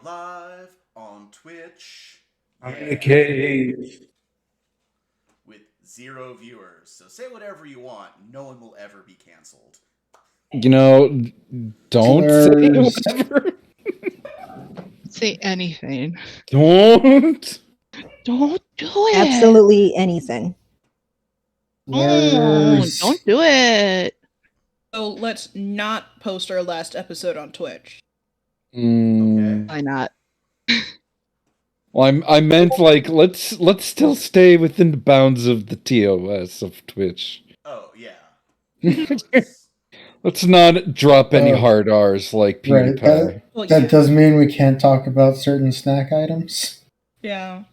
live on Twitch. I'm in a cave. With 0 viewers. So say whatever you want. No one will ever be canceled. Don't say whatever. Say anything. Don't do it. Absolutely anything. Don't do it. So let's not post our last episode on Twitch. Okay. Why not? Well, I meant let's still stay within the bounds of the TOS of Twitch. Oh yeah. Let's not drop any hard R's like PewDiePie. Right. That does mean we can't talk about certain snack items. Yeah.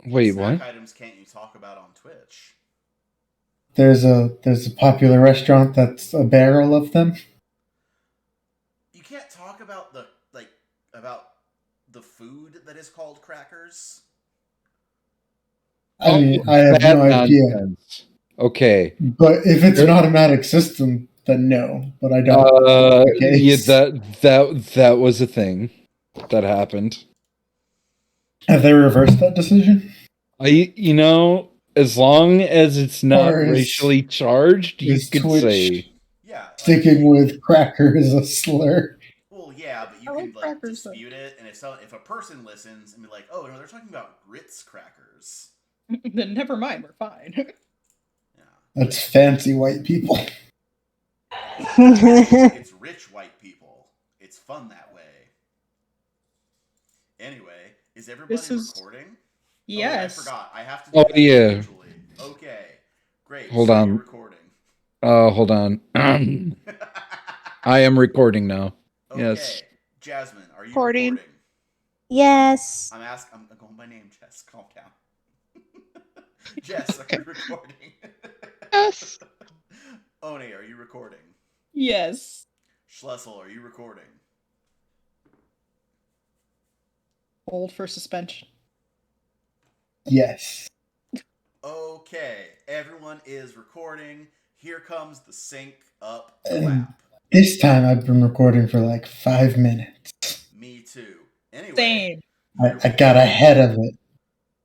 Wait, snack what? items can't you talk about on Twitch? There's a popular restaurant that's a barrel of them. You can't talk about the food that is called crackers. I mean, I have no idea. Nonsense. Okay, but if it's an automatic system, then no. But I don't. Yeah, that was a thing that happened. Have they reversed that decision? As long as it's not racially charged, you could Twitch say. Yeah. Sticking with cracker is a slur. Well, yeah, but you can dispute it, and if a person listens and be like, "Oh no, they're talking about Ritz crackers," then never mind, we're fine. Yeah. That's fancy white people. It's rich white people. It's fun that way. Anyway, is everybody recording? Yes. Oh, I forgot. I have to do this individually. Okay. Great. Hold on. You're recording. Hold on. I am recording now. Okay. Yes. Jasmine, are you recording? Yes. I'm going by name, Jess. Calm down. Jess, are you recording? Yes. One, are you recording? Yes. Schlessel, are you recording? Hold for suspension. Yes. Okay, everyone is recording. Here comes the sync up And clap. This time I've been recording for like 5 minutes. Me too. Anyway, same. I got ahead of it.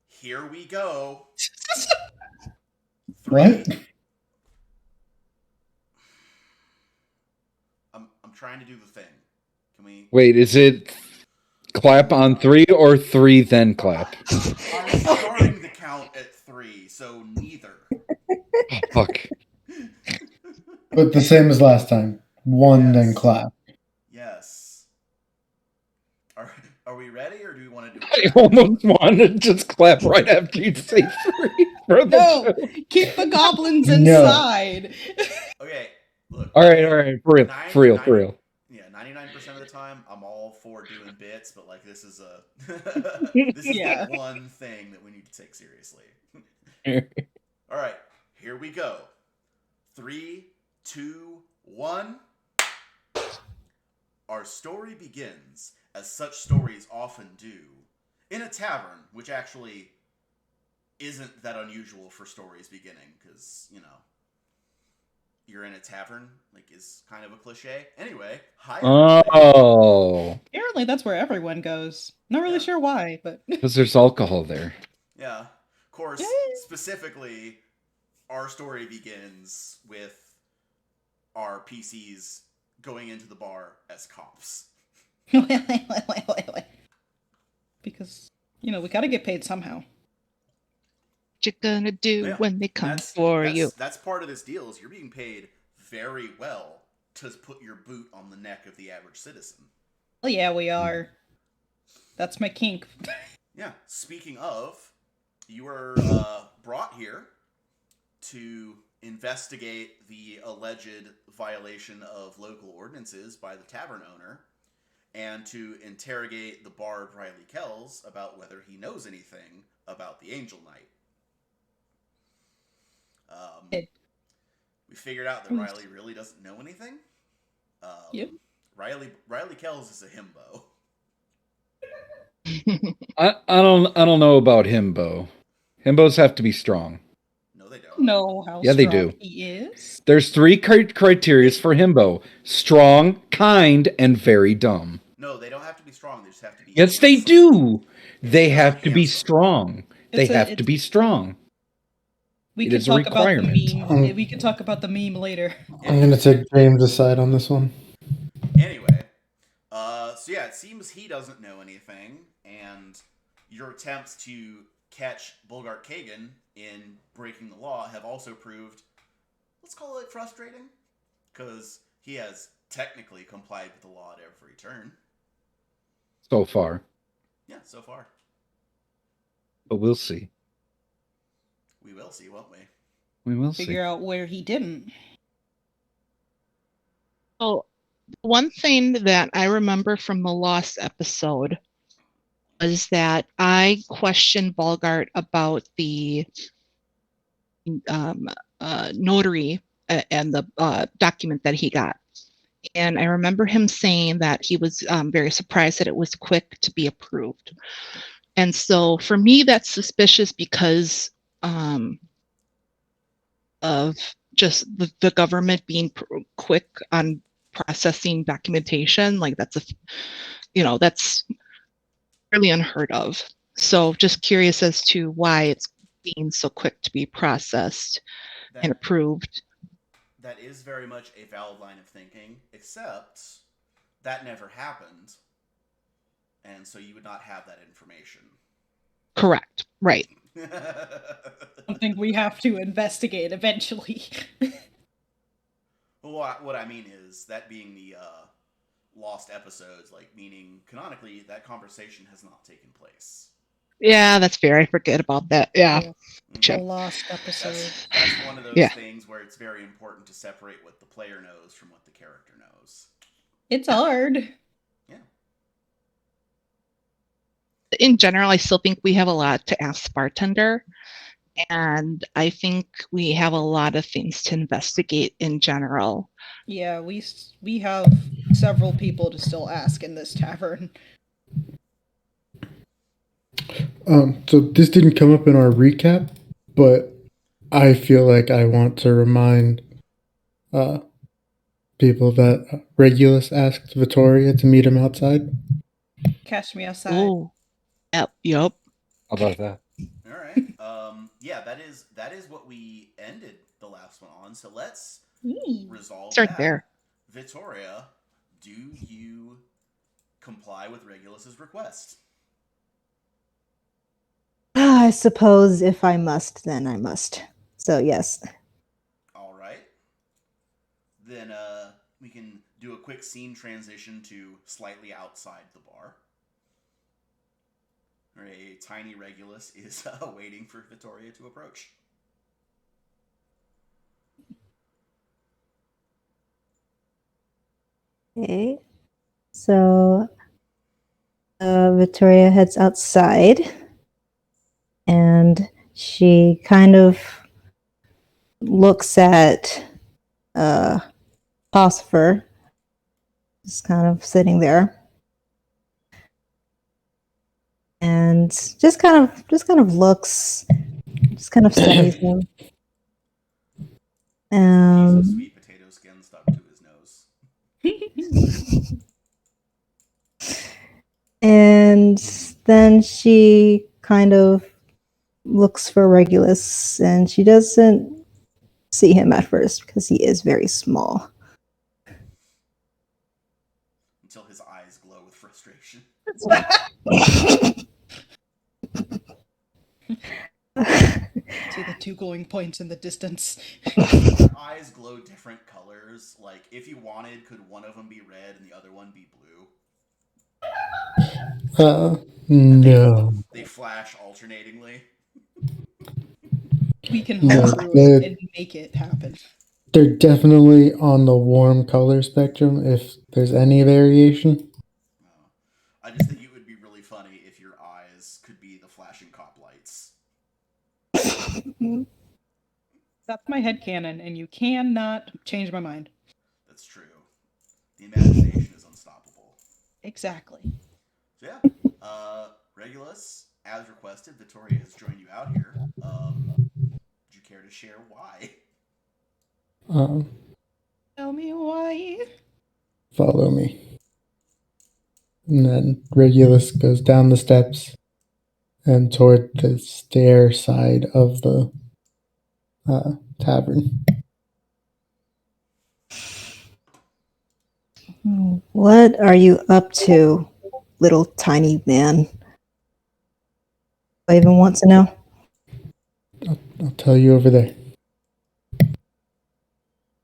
Here we go. What? I'm trying to do the thing. Can we? Wait, is it clap on 3 or 3 then clap? I'm starting the count at 3, so neither. Oh, fuck. But the same as last time. 1 then clap. Yes. Are we ready, or do we want to do I almost want to just clap right after you say 3. No, keep the goblins inside. Okay, look. All right, for real. Yeah, 99% of the time, I'm all for doing bits, but like this is Yeah. the one thing that we need to take seriously. All right, here we go. 3, 2, 1. Our story begins, as such stories often do, in a tavern, which actually isn't that unusual for stories beginning, because, you're in a tavern, is kind of a cliche. Anyway, hi. Oh. Apparently that's where everyone goes. Not really sure why, but... Because there's alcohol there. Yeah. Of course, specifically, our story begins with our PCs going into the bar as cops. Because, we gotta get paid somehow. What you gonna do when they come for you? That's part of this deal, is you're being paid very well to put your boot on the neck of the average citizen. Well, yeah, we are. That's my kink. Yeah. Speaking of, you were brought here to investigate the alleged violation of local ordinances by the tavern owner, and to interrogate the bard Riley Kells about whether he knows anything about the Angel Knight. We figured out that Riley really doesn't know anything. Yep. Riley Kells is a himbo. I don't know about himbo. Himbos have to be strong. No, they don't. No, how Yeah, they strong do. he is. There's 3 criteria for himbo: strong, kind, and very dumb. No, they don't have to be strong. strong. They just have to be. Yes, they handsome. do. They They're have to be handsome. strong. They have to be strong. We It can is a talk about the requirement. meme. We can talk about the meme later. I'm gonna take James' side on this one. Anyway, so yeah, it seems he doesn't know anything, and your attempts to catch Bulgart Kagan in breaking the law have also proved, let's call it frustrating, because he has technically complied with the law at every turn. So far. Yeah, so far. But we'll see. We will see, won't we? We will see. Figure out where he didn't. Oh, one thing that I remember from the Lost episode was that I questioned Balgart about the notary and the document that he got. And I remember him saying that he was very surprised that it was quick to be approved. And so for me, that's suspicious because of just the government being quick on processing documentation. Like that's that's really unheard of. So just curious as to why it's being so quick to be processed and approved. That is very much a valid line of thinking, except that never happened, and so you would not have that information. Correct. Right. Something we have to investigate eventually. Well, what I mean is that being the lost episodes, meaning canonically that conversation has not taken place. Yeah, that's fair. I forget about that. Yeah. The lost episode. That's one of those things where it's very important to separate what the player knows from what the character knows. It's hard. Yeah. In general, I still think we have a lot to ask Bartender. And I think we have a lot of things to investigate in general. Yeah, we have several people to still ask in this tavern. So this didn't come up in our recap, but I feel like I want to remind people that Regulus asked Vittoria to meet him outside. Catch me outside. Oh, yep. How about that? All right. Yeah, that is what we ended the last one on. So let's resolve Start that. there. Vittoria, do you comply with Regulus's request? I suppose if I must, then I must. So yes. All right. Then we can do a quick scene transition to slightly outside the bar. A tiny Regulus is waiting for Vittoria to approach. Okay. So Victoria heads outside and she kind of looks at Phosphor, just kind of sitting there. And just kind of looks, just kind of studies him. He's a sweet potato skin stuck to his nose. And then she kind of looks for Regulus, and she doesn't see him at first because he is very small. Until his eyes glow with frustration. See the two glowing points in the distance. Their eyes glow different colors. Like, if you wanted, could one of them be red and the other one be blue? No. They flash alternatingly. We can No, homebrew it and make it happen. They're definitely on the warm color spectrum, if there's any variation. I just think it would be really funny if your eyes could be the flashing cop lights. That's my headcanon, and you cannot change my mind. That's true. The imagination is unstoppable. Exactly. So yeah, Regulus, as requested, Vittoria has joined you out here. Would you care to share why? Tell me why. Follow me. And then Regulus goes down the steps and toward the stair side of the tavern. What are you up to, little tiny man? I even want to know. I'll tell you over there.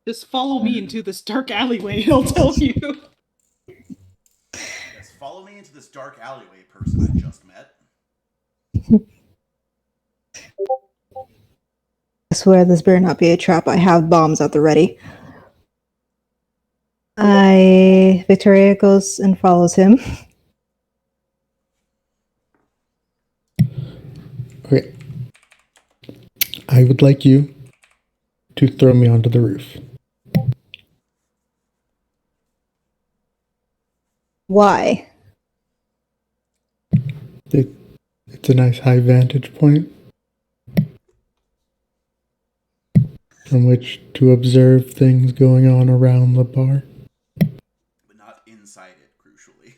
Just follow me into this dark alleyway, he'll tell you. Yes, follow me into this dark alleyway, person I just met. I swear this better not be a trap. I have bombs at the ready. Victoria goes and follows him. Okay. I would like you to throw me onto the roof. Why? It's a nice high vantage point from which to observe things going on around the bar. But not inside it, crucially.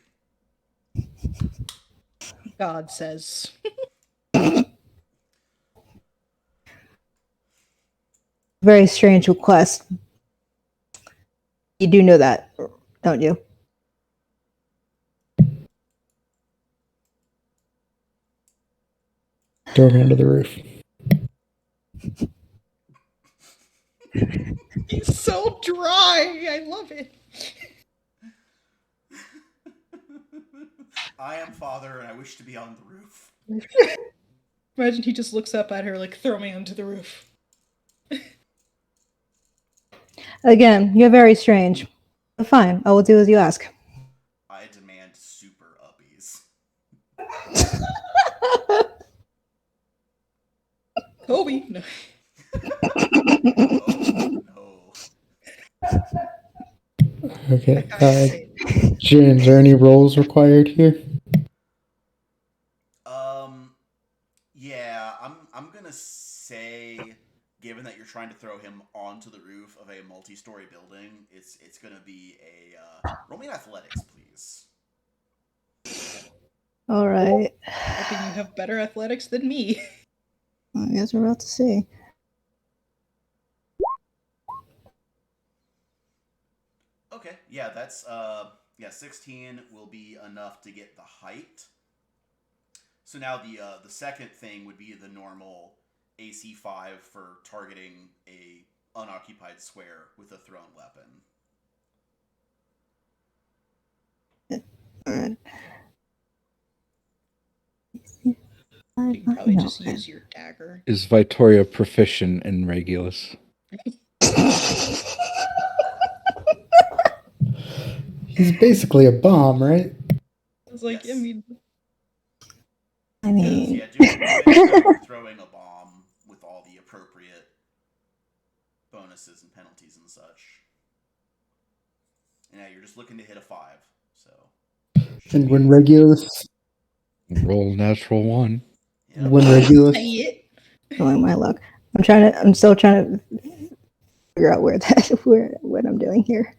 God says. Very strange request. You do know that, don't you? Throw me onto the roof. He's so dry. I love it. I am father, and I wish to be on the roof. Imagine he just looks up at her like, throw me onto the roof. Again, you're very strange. But fine, I will do as you ask. I demand super uppies. Kobe. No. Oh, no. Okay. James, are any rolls required here? Yeah, I'm gonna say, given that you're trying to throw him onto the roof of a multi-story building, it's gonna be a roll me an athletics, please. All right. Hoping you have better athletics than me. I guess we're about to see. Okay, yeah, that's 16 will be enough to get the height. So now the second thing would be the normal AC 5 for targeting a unoccupied square with a thrown weapon. All right. You can probably No, just use your dagger. Is Victoria proficient in Regulus? He's basically a bomb, right? It's like, Yes. I mean, I mean, Yeah, do you're throwing a bomb with all the appropriate bonuses and penalties and such. And yeah, you're just looking to hit a 5, so. And when Regulus Roll natural 1. Yep. when Regulus say it. showing my luck. I'm still trying to figure out what I'm doing here.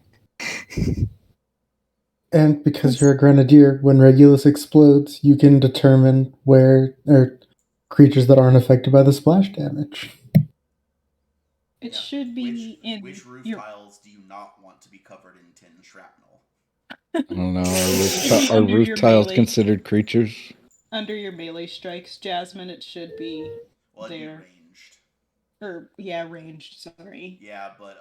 and because you're a grenadier, when Regulus explodes, you can determine where creatures that aren't affected by the splash damage. It should be which roof your tiles do you not want to be covered in tin shrapnel? I don't know. Are Under roof your tiles melee. considered creatures? under your melee strikes, Jasmine. It should be Well, it'd be there. ranged. Or yeah, ranged. Sorry. Yeah, but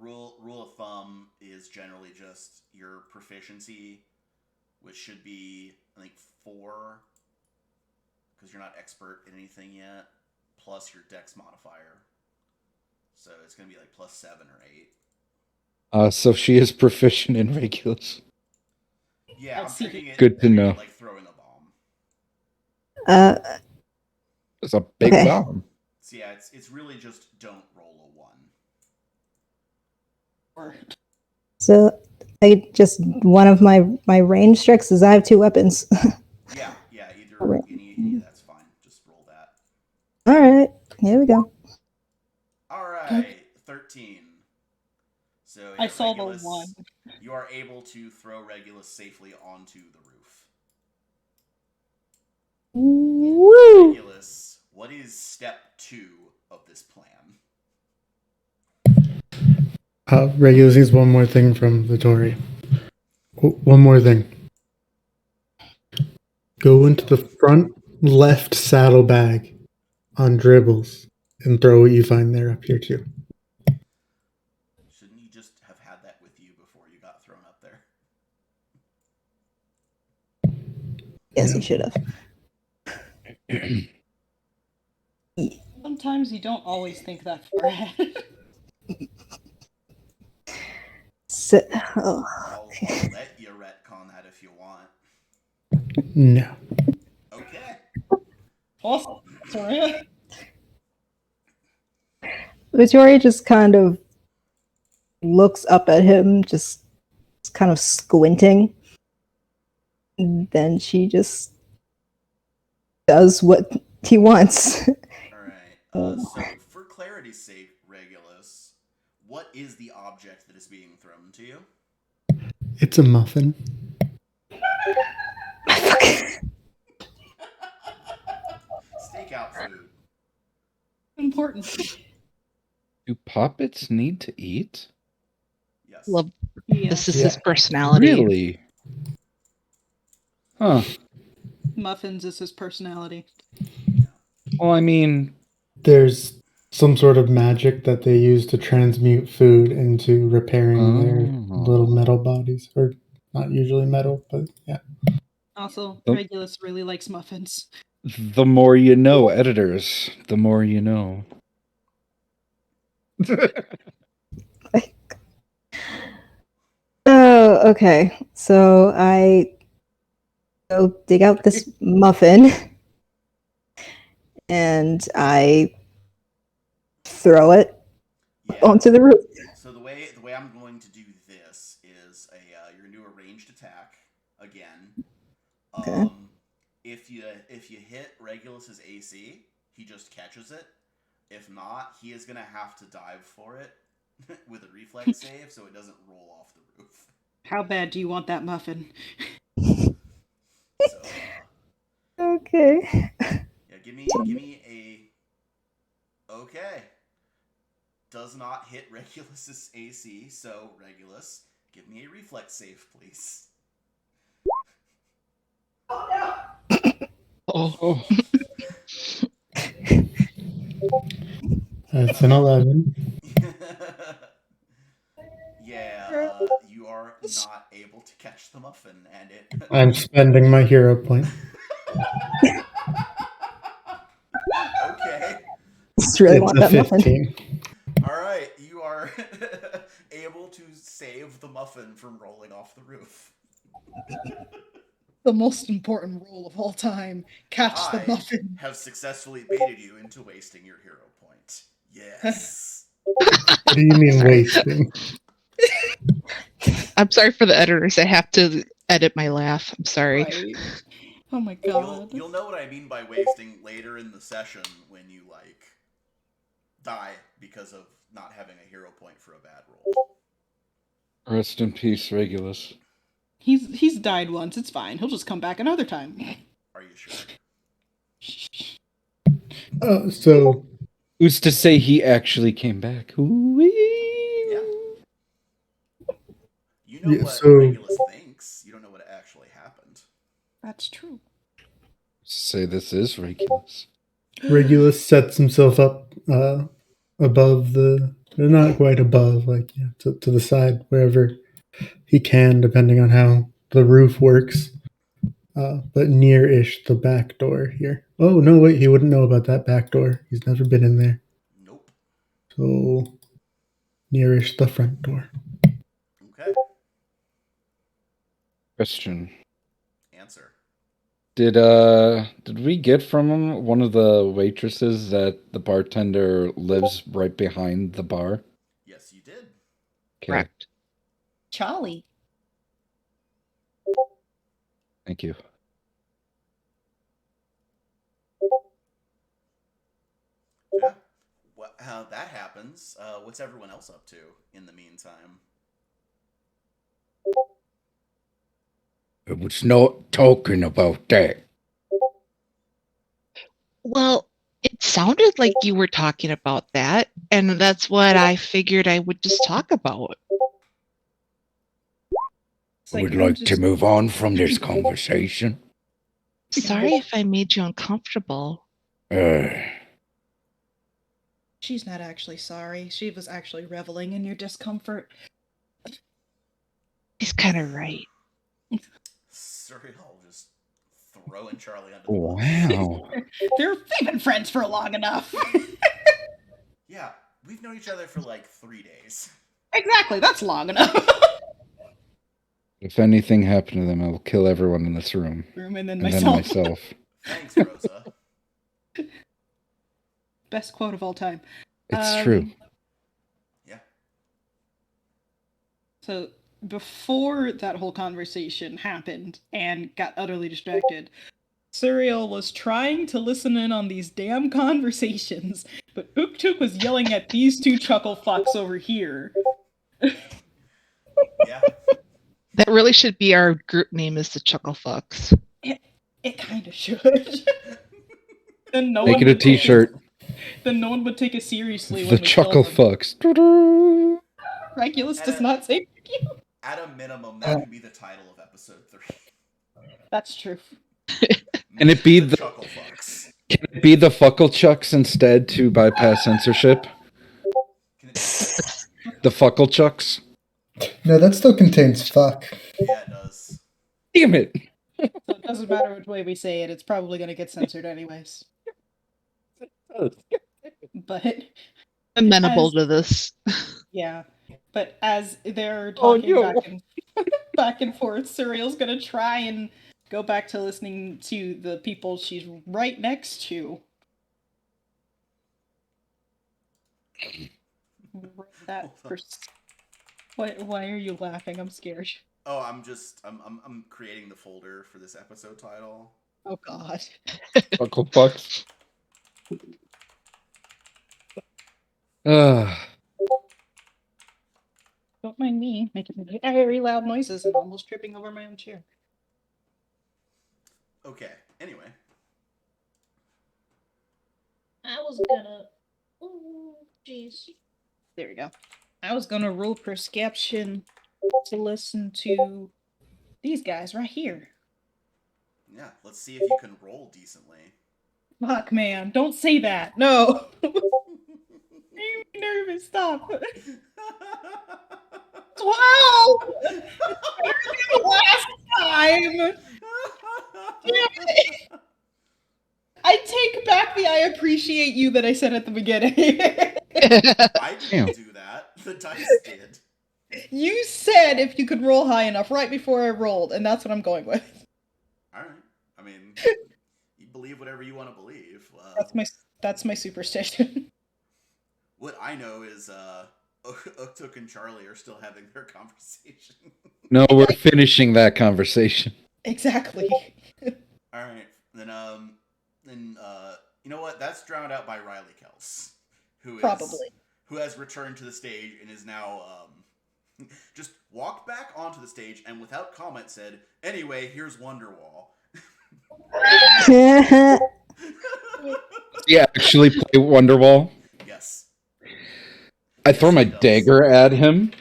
rule of thumb is generally just your proficiency, which should be I think 4, because you're not expert in anything yet, plus your dex modifier. So it's gonna be like plus 7 or 8. So she is proficient in Regulus. Yeah, I'll I'm see treating it. Good to treating know. it like throwing a bomb. It's a big Okay. bomb. So yeah, it's really just don't roll a 1. Or So I just one of my range strikes is I have 2 weapons. Yeah, either Right. any that's fine. Just roll that. All right, here we go. All right, 13. So I yeah, saw Regulus, the 1. You are able to throw Regulus safely onto the roof. Woo! Regulus, what is step 2 of this plan? Regulus needs one more thing from Vittori. One more thing. Go into the front left saddlebag on dribbles and throw what you find there up here too. Shouldn't you just have had that with you before you got thrown up there? Yes, you should have. Sometimes you don't always think that far ahead. So, I'll let you retcon that if you want. No. Okay. Awesome. Sorry. Victoria just kind of looks up at him, just kind of squinting. And then she just does what he wants. Alright. So, for clarity's sake, Regulus, what is the object that is being thrown to you? It's a muffin. Stakeout food. Important. Do puppets need to eat? Yes. Love Yes. this is Yeah. his personality. Really? Huh. Muffins is his personality. Well, I mean, There's some sort of magic that they use to transmute food into repairing their Oh. little metal bodies. Or not usually metal, but yeah. Also, Oh. Regulus really likes muffins. the more you know, editors, the more you know. Oh, okay. So I go dig out this muffin and I throw it Yeah. onto the roof. So the way I'm going to do this is you're gonna do a ranged attack again. Okay. If you hit Regulus's AC, he just catches it. If not, he is gonna have to dive for it with a reflex save, so it doesn't roll off the roof. How bad do you want that muffin? So Okay. yeah, give me a. Okay. Does not hit Regulus's AC, so Regulus, give me a reflex save, please. Oh, That's an 11. Yeah, you are not able to catch the muffin, and it. I'm spending my hero point. Okay. Just really It's want a that muffin. 15. All right, you are able to save the muffin from rolling off the roof. The most important role of all time. Catch the I muffin. have successfully baited you into wasting your hero point. Yes. What do you mean wasting? I'm sorry for the editors. I have to edit my laugh. I'm sorry. Right. Oh my god. You'll know what I mean by wasting later in the session when you die because of not having a hero point for a bad roll. Rest in peace, Regulus. He's died once. It's fine. He'll just come back another time. Are you sure? So Who's to say he actually came back? Ooh-wee. Yeah. You know Yeah, what so- Regulus thinks. You don't know what actually happened. That's true. Say this is Regulus. Regulus sets himself up above not quite above, to the side, wherever he can, depending on how the roof works. But near-ish the back door here. Oh, no, wait, he wouldn't know about that back door. He's never been in there. Nope. So, near-ish the front door. Okay. Question. Answer. Did we get from him one of the waitresses that the bartender lives right behind the bar? Yes, you did. Okay, Correct. Charlie. thank you. Yeah. How that happens. What's everyone else up to in the meantime? I was not talking about that. Well, it sounded like you were talking about that, and that's what I figured I would just talk about. It's I would I'm like just- to move on from this conversation. Sorry if I made you uncomfortable. She's not actually sorry. She was actually reveling in your discomfort. He's kind of right. Surreal just throwing Charlie under the bus. Wow. They've been friends for long enough. Yeah, we've known each other for like 3 days. Exactly, that's long enough. If anything happened to them, I will kill everyone in this room. And then And myself. then myself. Thanks, Rosa. Best quote of all time. It's true. Yeah. So before that whole conversation happened and got utterly distracted, Suriel was trying to listen in on these damn conversations, but Uktuk was yelling at these two chuckle fucks over here. Yeah. That really should be our group name, is the Chuckle Fucks. It kind of should. Then no Make one it a would take t-shirt. Then no one would take it seriously when The we kill chuckle them. fucks. Doo-doo. Regulus does not say thank you. At a minimum, that could be the title of episode 3. That's true. Can it be the Chuckle Fucks? Can it be the fuckle chucks instead to bypass censorship? Can it The fuckle chucks? No, that still contains fuck. Yeah, it does. Damn it. So it doesn't matter which way we say it, it's probably going to get censored anyways. But Amenable As- to this. yeah, but as they're Oh, talking no. back and forth, Suriel's going to try and go back to listening to the people she's right next to. That Hold on. Why are you laughing? I'm scared. Oh, I'm creating the folder for this episode title. Oh god. Fuckle fucks. Ah. Don't mind me making very loud noises and almost tripping over my own chair. Okay. Anyway. I was gonna. Oh, jeez. There we go. I was gonna roll perception to listen to these guys right here. Yeah, let's see if you can roll decently. Fuck, man. Don't say that. No. I'm nervous. Stop. 12! Last time! Damn it. I take back the I appreciate you that I said at the beginning. I didn't do that. The dice did. You said if you could roll high enough right before I rolled, and that's what I'm going with. Alright. I mean, you believe whatever you want to believe. That's my superstition. What I know is Uktuk and Charlie are still having their conversation. No, we're finishing that conversation. Exactly. Alright. Then you know what? That's drowned out by Riley Kels. Who has returned to the stage and is now just walked back onto the stage and without comment said, "Anyway, here's Wonderwall." Yeah, actually play Wonderwall. Yes. I throw my dagger at him.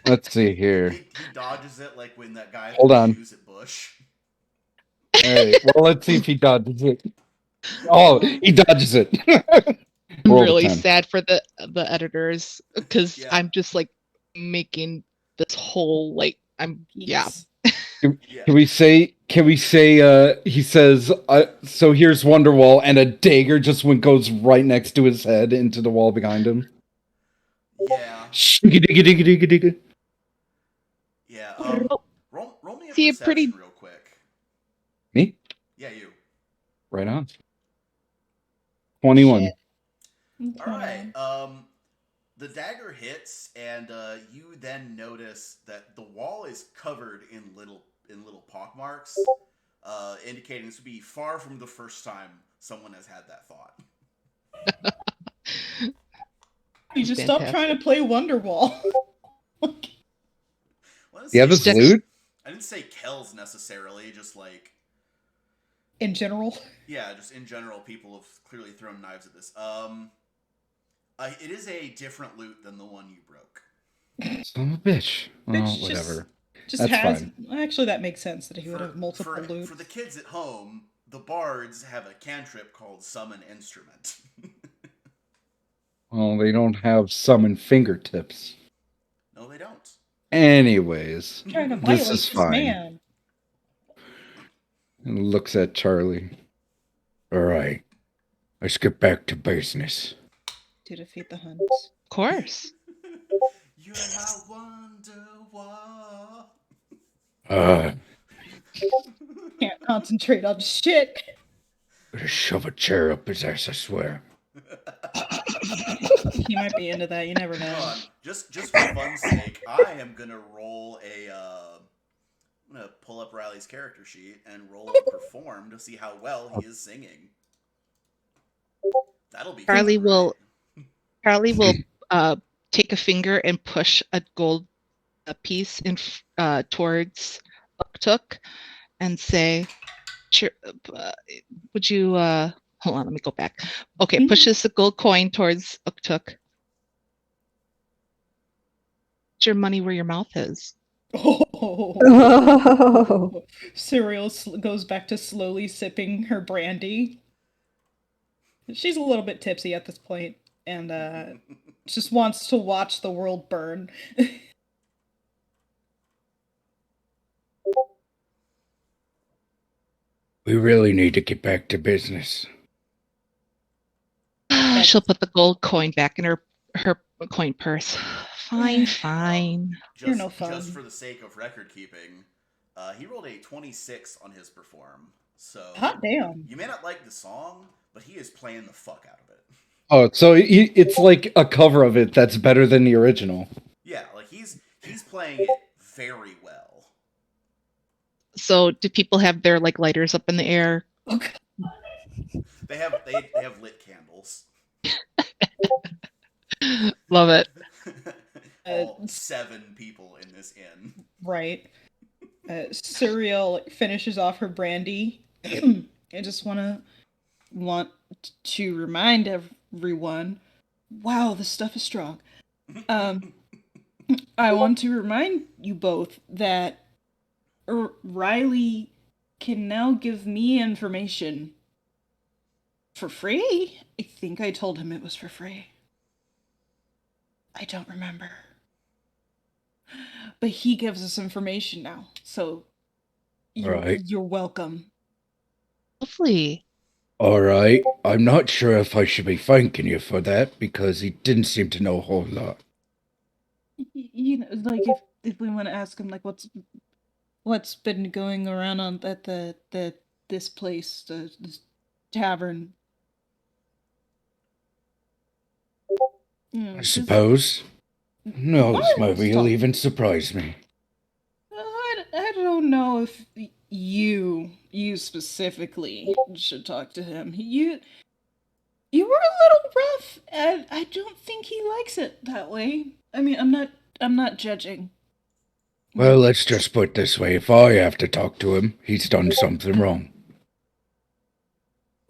Let's see here. He dodges it like when that guy Hold on. shoots at Bush. Alright, well, let's see if he dodges it. Oh, he dodges it. I'm Roll a really 10. sad for the editors because Yeah. I'm just like making this whole yeah. Yeah. Can we say he says so here's Wonderwall and a dagger just goes right next to his head into the wall behind him. Yeah. Shiggy-diggy-diggy-diggy-diggy. Yeah. Roll me a See, a perception pretty- real quick. Me? Yeah, you. Right on. 21. Shit. All right. The dagger hits, and you then notice that the wall is covered in little pockmarks, indicating this would be far from the first time someone has had that thought. You just stop trying to play Wonderwall. Well, I didn't You have say- his loot? I didn't say Kells necessarily, just like In general. yeah, just in general, people have clearly thrown knives at this. It is a different loot than the one you broke. Son of a bitch. Well, Bitch whatever. Just That's has. fine. Actually, that makes sense that he would have multiple loot. For the kids at home, the bards have a cantrip called Summon Instrument. Well, they don't have summon fingertips. No, they don't. Anyways, Trying to This violate is this fine. man. and looks at Charlie. All right, let's get back to business. To defeat the Huns. Of course. You're my Wonderwall. Can't concentrate on shit. Gonna shove a chair up his ass, I swear. He might be into that. You never know. Hold on. Just for fun's sake, I am gonna roll a. I'm gonna pull up Riley's character sheet and roll a perform to see how well he is singing. That'll be Charlie fun, will- right? Charlie will take a finger and push a gold piece in towards Uktuk and say, would you hold on, let me go back. Okay, pushes the gold coin towards Uktuk. Put your money where your mouth is. Oh. Cyril goes back to slowly sipping her brandy. She's a little bit tipsy at this point and just wants to watch the world burn. We really need to get back to business. She'll put the gold coin back in her coin purse. Fine, fine. You're no fun. Just for the sake of record keeping, he rolled a 26 on his perform. So Hot damn. you may not like the song, but he is playing the fuck out of it. Oh, so it's like a cover of it that's better than the original. Yeah, like he's playing it very well. So do people have their like lighters up in the air? Okay. They have lit candles. Love it. All 7 people in this inn. Right. Cyril finishes off her brandy. I just want to remind everyone, wow, this stuff is strong. I want to remind you both that Riley can now give me information for free. I think I told him it was for free. I don't remember. But he gives us information now, so Right. you're welcome. Lovely. All right, I'm not sure if I should be thanking you for that because he didn't seem to know a whole lot. You know, like if we want to ask him, like what's been going around on at this place, this tavern. I suppose. No, this might Stop. will even surprise me. I don't know if you specifically should talk to him. You were a little rough, and I don't think he likes it that way. I mean, I'm not judging. Well, let's just put it this way. If I have to talk to him, he's done something wrong.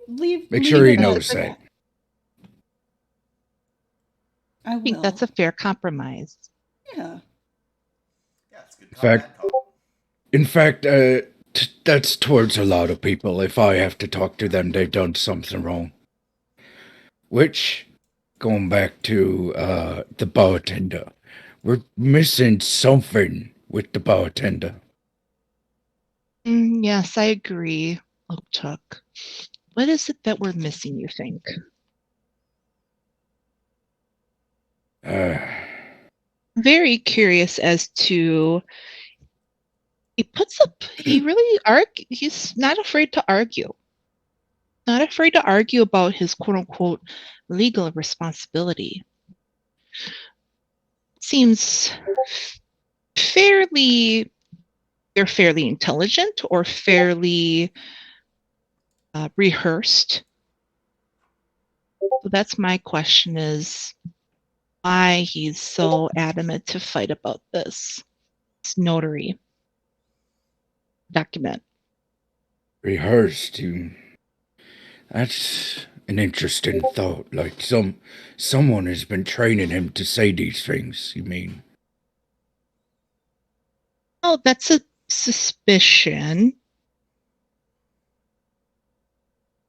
Make sure he knows that. I I think will. that's a fair compromise. Yeah. Yeah, it's good. Fact- combat. In fact, that's towards a lot of people. If I have to talk to them, they've done something wrong. Which, going back to the bartender, we're missing something with the bartender. Yes, I agree, Uktuk. What is it that we're missing, you think? Very curious as to he's not afraid to argue. Not afraid to argue about his quote unquote legal responsibility. Seems fairly intelligent or fairly rehearsed. So that's my question is, why he's so adamant to fight about this notary document. Rehearsed you. That's an interesting thought. Like someone has been training him to say these things, you mean? Oh, that's a suspicion.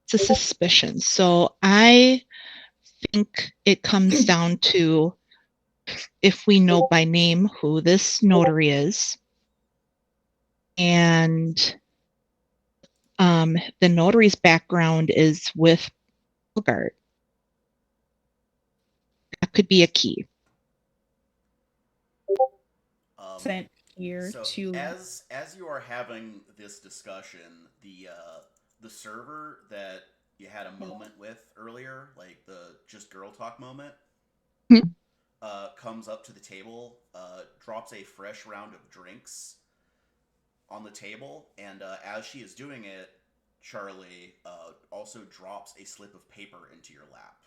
It's a suspicion. So I think it comes down to if we know by name who this notary is, and the notary's background is with Bogart. That could be a key. Sent here So to as you are having this discussion, the server that you had a moment with earlier, like the just girl talk moment, Hmm. comes up to the table, drops a fresh round of drinks on the table, and as she is doing it, Charlie also drops a slip of paper into your lap.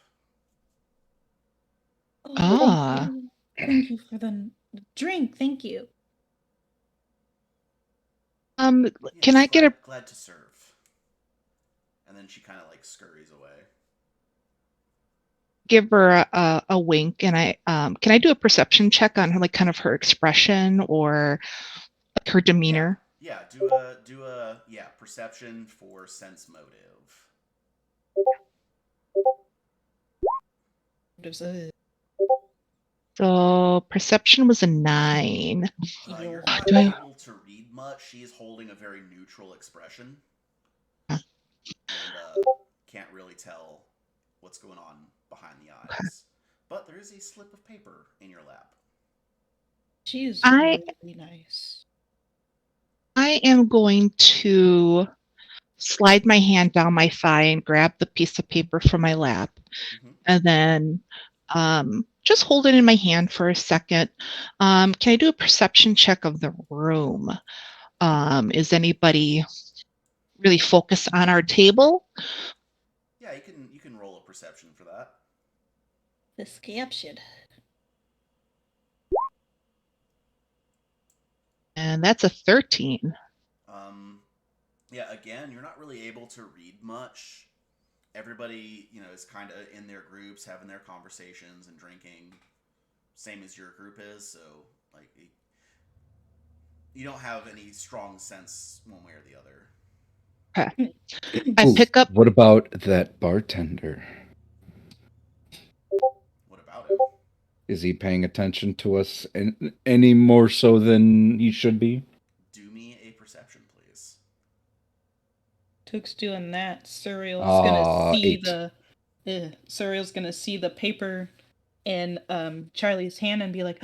Ah. Thank you for the drink. Thank you. Can I get a glad to serve? And then she kind of like scurries away. give her a wink, and I can I do a perception check on her, like kind of her expression or like her demeanor? Yeah, do a perception for sense motive. So perception was a 9. You're not Do I- able to read much. She is holding a very neutral expression, Huh. and can't really tell what's going on behind the eyes. But there is a slip of paper in your lap. She is I- really nice. I am going to slide my hand down my thigh and grab the piece of paper from my lap, and then just hold it in my hand for a second. Can I do a perception check of the room? Is anybody really focused on our table? Yeah, you can roll a perception for that. This caption. And that's a 13. Yeah, again, you're not really able to read much. Everybody, is kind of in their groups, having their conversations and drinking, same as your group is. So, like, you don't have any strong sense one way or the other. Okay. I Ooh, pick up. What about that bartender? What about him? Is he paying attention to us any more so than he should be? Do me a perception, please. Took's doing that. Suriel's gonna see 8. Suriel's gonna see the paper in Charlie's hand and be like,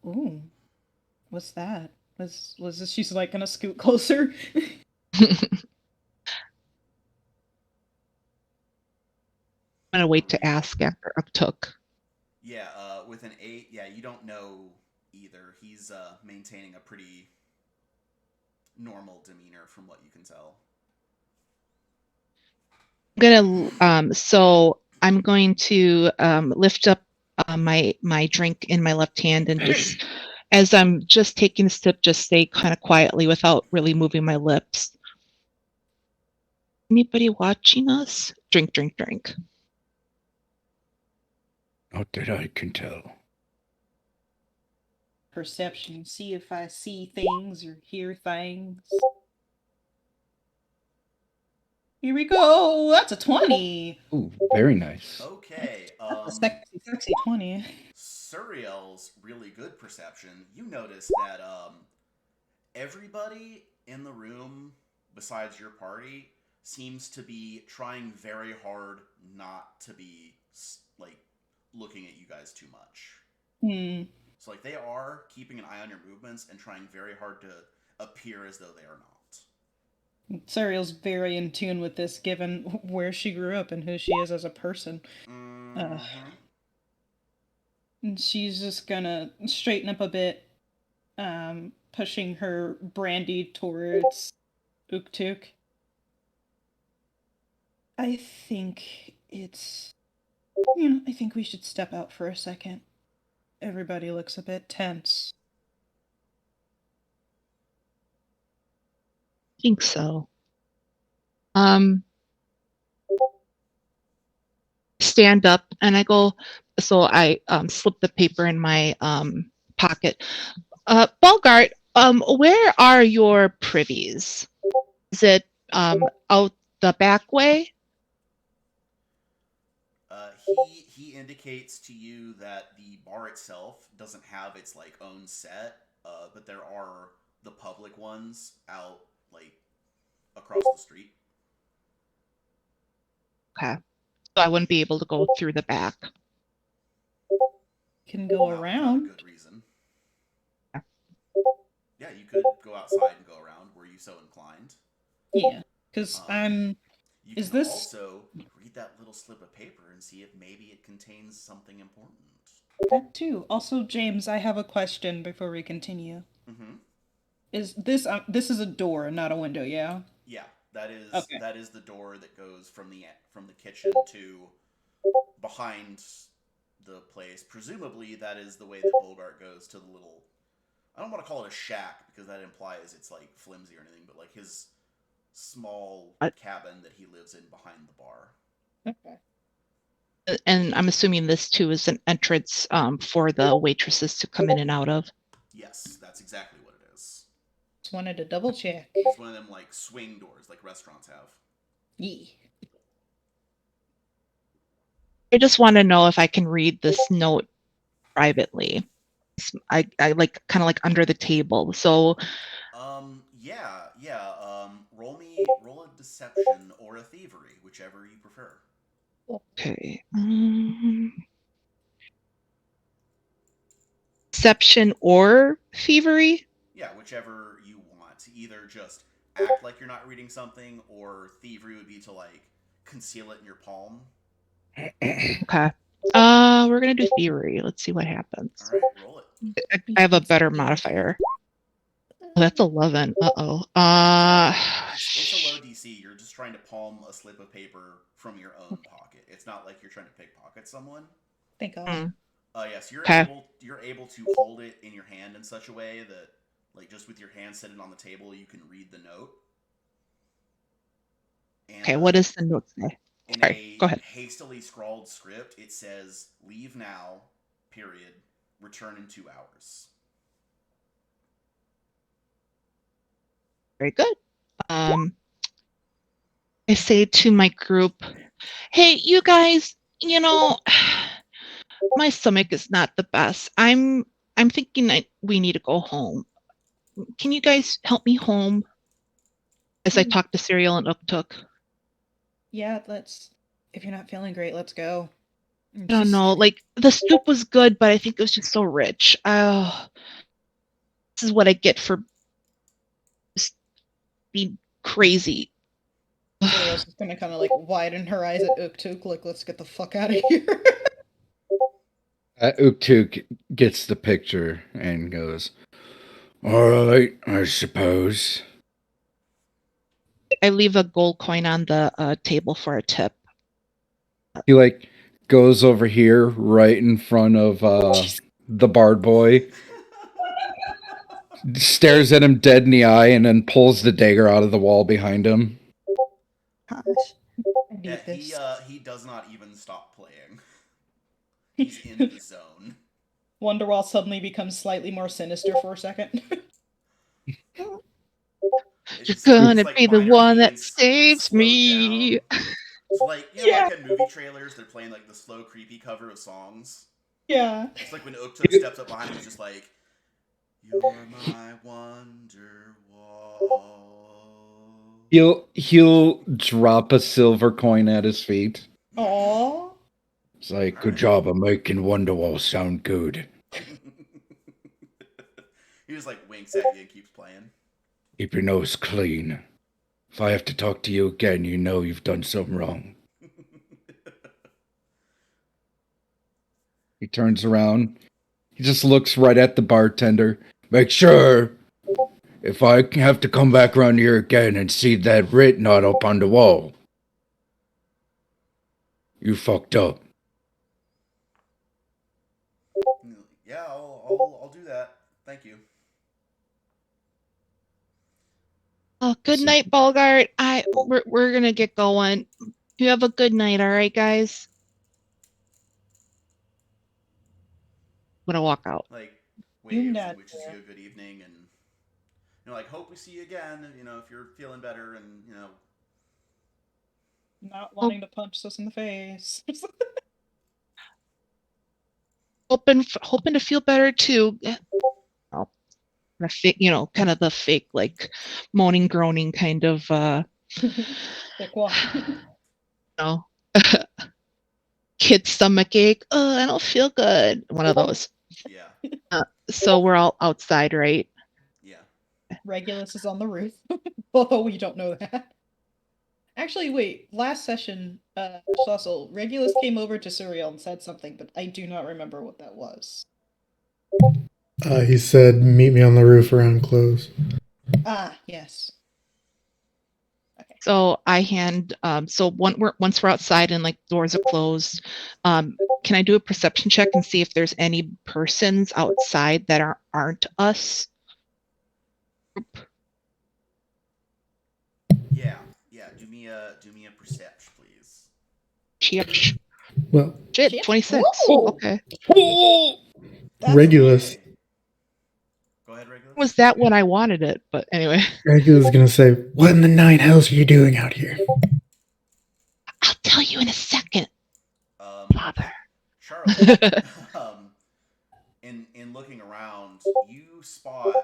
"Ooh, what's that?" Was this? She's like gonna scoot closer. I'm gonna wait to ask after Took. Yeah, with an 8, yeah, you don't know either. He's maintaining a pretty normal demeanor from what you can tell. So I'm going to lift up my drink in my left hand, and just as I'm just taking a sip, just say kind of quietly without really moving my lips. Anybody watching us? Drink, drink, drink. Not that I can tell. Perception. See if I see things or hear things. Here we go. That's a 20. Ooh, very nice. Okay, That's a sexy 20. Suriel's really good perception. You notice that everybody in the room besides your party seems to be trying very hard not to be like looking at you guys too much. So like they are keeping an eye on your movements and trying very hard to appear as though they are not. Suriel's very in tune with this, given where she grew up and who she is as a person. And she's just gonna straighten up a bit, pushing her brandy towards Uktuk. I think I think we should step out for a second. Everybody looks a bit tense. I think so. Stand up and I go, so I slip the paper in my pocket. Bogart, where are your privies? Is it out the back way? He indicates to you that the bar itself doesn't have its like own set, but there are the public ones out like across the street. Okay. So I wouldn't be able to go through the back. Can go Not around. without a good reason. Yeah, you could go outside and go around were you so inclined. Yeah, because You Is can this- also read that little slip of paper and see if maybe it contains something important. that too. Also, James, I have a question before we continue. Mm-hmm. Is this is a door, not a window? Yeah. Yeah, that is Okay. that is the door that goes from the kitchen to behind the place. Presumably, that is the way that Bogart goes to the little. I don't want to call it a shack because that implies it's like flimsy or anything, but like his small cabin that he lives in behind the bar. Okay. And I'm assuming this too is an entrance for the waitresses to come in and out of. Yes, that's exactly what it is. Just wanted to double check. It's one of them like swing doors like restaurants have. Yeah. I just want to know if I can read this note privately. I like kind of like under the table. So Roll a deception or a thievery, whichever you prefer. okay. Deception or thievery? Yeah, whichever you want. Either just act like you're not reading something, or thievery would be to like conceal it in your palm. Okay. We're gonna do thievery. Let's see what happens. All right, roll it. I have a better modifier. Oh, that's 11. Uh-oh. It's a low DC. You're just trying to palm a slip of paper from your own pocket. It's not like you're trying to pickpocket someone. Thank God. Mm. Yes, you're Okay. able to hold it in your hand in such a way that, like, just with your hand sitting on the table, you can read the note. And, Okay, what does the note say? In Sorry, go ahead. hastily scrawled script, it says, "Leave now, period. Return in 2 hours." Very good. I say to my group, hey, you guys, you know, my stomach is not the best. I'm thinking we need to go home. Can you guys help me home? As I talk to Serial and Uktuk. Yeah, if you're not feeling great, let's go. I don't know, like the soup was good, but I think it was just so rich. Oh, this is what I get for just being crazy. Ariel's just gonna kind of like widen her eyes at Uktuk, like, let's get the fuck out of here. Uktuk gets the picture and goes, "All right, I suppose." I leave a gold coin on the table for a tip. He like goes over here right in front of the bard boy, stares at him dead in the eye, and then pulls the dagger out of the wall behind him. Gosh. I need Yeah, this. he does not even stop playing. He's in the zone. Wonderwall suddenly becomes slightly more sinister for a second. You're gonna be the minor one that keys saves slowed me. down. It's like, you know, like in movie trailers, they're playing like the slow, creepy cover of songs. Yeah. It's like when Uktuk steps up behind him, he's just like, "You're my wonder wall." He'll drop a silver coin at his feet. Aww. It's like, "Good job of making Wonderwall sound good. He just like winks at you and keeps playing. Keep your nose clean. If I have to talk to you again, you know you've done something wrong." He turns around. He just looks right at the bartender. "Make sure, if I have to come back around here again and see that writ not up on the wall, you fucked up." Yeah, Oh, good night, Bogart. We're gonna get going. You have a good night, all right, guys? I'm gonna walk out. Like You waves not and wishes there. you a good evening, and like hope we see you again. If you're feeling better, and Not wanting to punch us in the face. Hoping to feel better too. Oh, kind of the fake like moaning, groaning kind of Like what? know, kid stomach ache. Oh, I don't feel good. One of those. yeah, So we're all outside, right? yeah. Regulus is on the roof. Although we don't know that. Actually, wait. Last session, Cecil, Regulus came over to Suriel and said something, but I do not remember what that was. He said, "Meet me on the roof around close." Ah, yes. So I hand. So once we're outside and like doors are closed, can I do a perception check and see if there's any persons outside that aren't us? Yeah. Do me a perception, please. Shit, Well, 26. Whoa! Okay. That's Regulus. amazing. Go ahead, regular. Was that when I wanted it? But anyway, Regulus is gonna say, "What in the nine hells are you doing out here?" I'll tell you in a second, Father. Charlotte, in looking around, you spot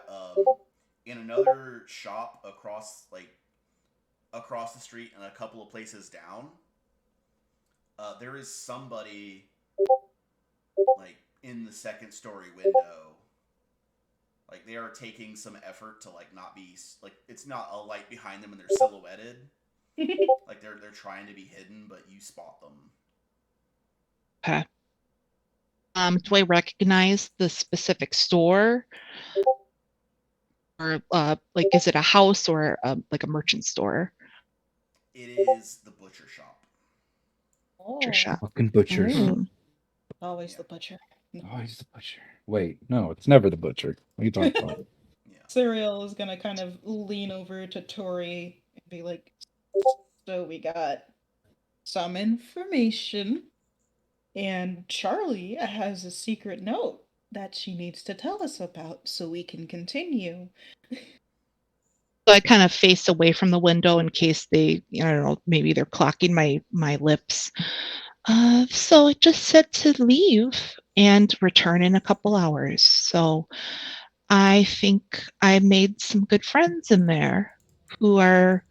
in another shop across the street and a couple of places down. There is somebody like in the second story window. Like they are taking some effort to like not be like it's not a light behind them and they're silhouetted. Like they're trying to be hidden, but you spot them. Okay. Do I recognize the specific store? Or like is it a house or like a merchant store? It is the butcher shop. Butcher shop. Fucking butchers. Mm. Always the butcher. Oh, he's the butcher. Wait, no, it's never the butcher. What are you talking about? Yeah. Suriel is gonna kind of lean over to Tori and be like, "So we got some information, and Charlie has a secret note that she needs to tell us about so we can continue." So I kind of face away from the window in case they, I don't know, maybe they're clocking my lips. So it just said to leave and return in a couple hours. So I think I made some good friends in there who are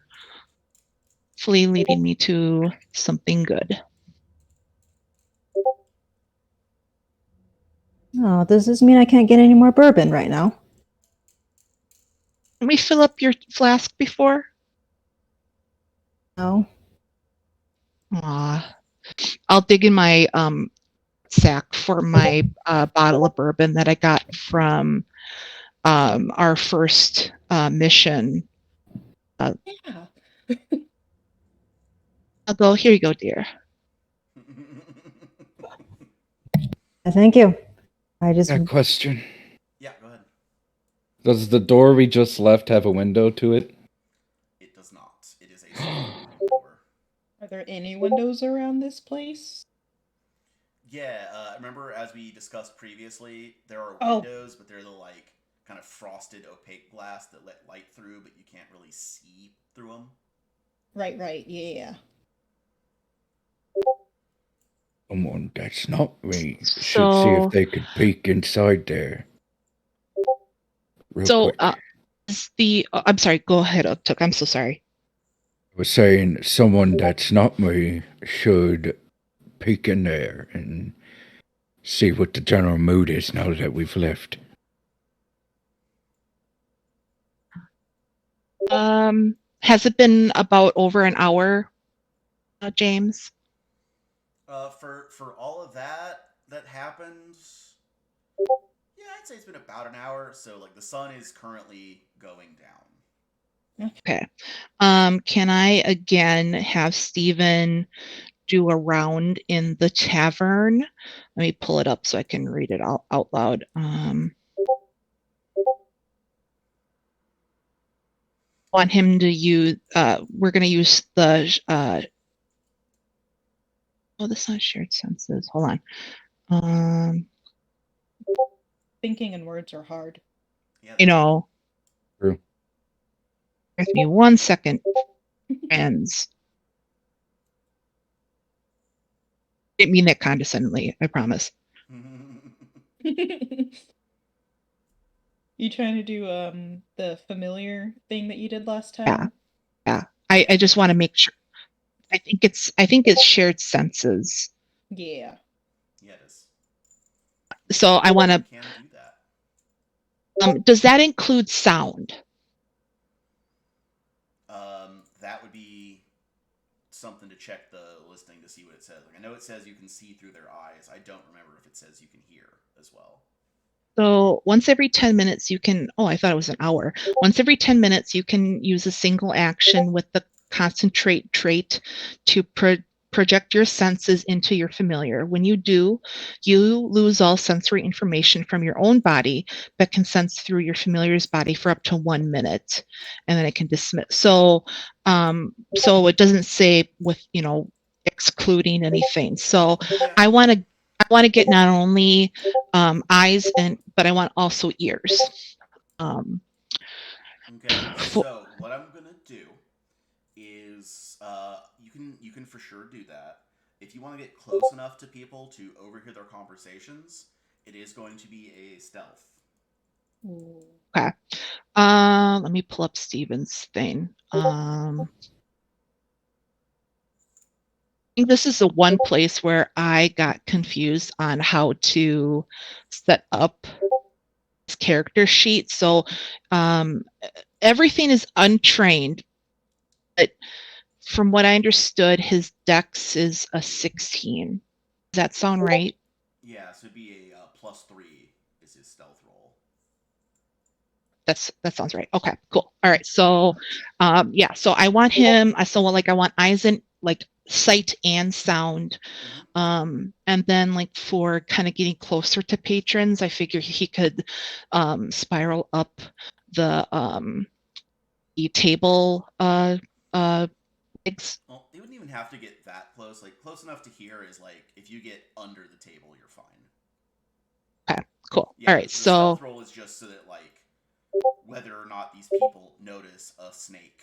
hopefully leading me to something good. Oh, does this mean I can't get any more bourbon right now? Can we fill up your flask before? No. Aw. I'll dig in my sack for my bottle of bourbon that I got from our first mission. Yeah. I'll go, here you go, dear. Thank you. I just Got a question. Yeah, go ahead. Does the door we just left have a window to it? It does not. It is a single door. Are there any windows around this place? Yeah, remember as we discussed previously, there are Oh. windows, but they're the like kind of frosted opaque glass that let light through, but you can't really see through them. Right, yeah. Someone that's not me should see So- if they could peek inside there. Real So quick. is the I'm sorry, go ahead, Uptook. I'm so sorry. I was saying someone that's not me should peek in there and see what the general mood is now that we've left. Has it been about over an hour, James? For all of that happened, yeah, I'd say it's been about an hour. So like the sun is currently going down. Okay. Can I again have Steven do a round in the tavern? Let me pull it up so I can read it out loud. want him to use, we're going to use the, oh, that's not shared senses. Hold on. Thinking in words are hard. Yeah, You know, True. give me 1 second, friends. Didn't mean that condescendingly, I promise. You trying to do the familiar thing that you did last time? Yeah. I just want to make sure. I think it's shared senses. Yeah. yeah, it is. So I want to. You can do that. Does that include sound? That would be something to check the listing to see what it says. Like, I know it says you can see through their eyes. I don't remember if it says you can hear as well. So once every 10 minutes you can, oh, I thought it was an hour. Once every 10 minutes you can use a single action with the concentrate trait to project your senses into your familiar. When you do, you lose all sensory information from your own body, but can sense through your familiar's body for up to 1 minute, and then it can dismiss. So it doesn't say with, excluding anything. So Yeah. I want to get not only eyes but I want also ears. Okay. So what I'm gonna do is you can for sure do that. If you want to get close enough to people to overhear their conversations, it is going to be a stealth. Okay. Let me pull up Steven's thing. I think this is the one place where I got confused on how to set up this character sheet. So everything is untrained, but from what I understood, his dex is a 16. Does that sound right? Yeah, so it'd be a +3 is his stealth roll. That sounds right. Okay, cool. All right. So so I want him, I want eyes and like sight and sound. And then like for kind of getting closer to patrons, I figure he could spiral up the table legs. Well, they wouldn't even have to get that close. Like, close enough to hear is like if you get under the table, you're fine. Okay, cool. Yeah, all right, the so stealth roll is just so that like whether or not these people notice a snake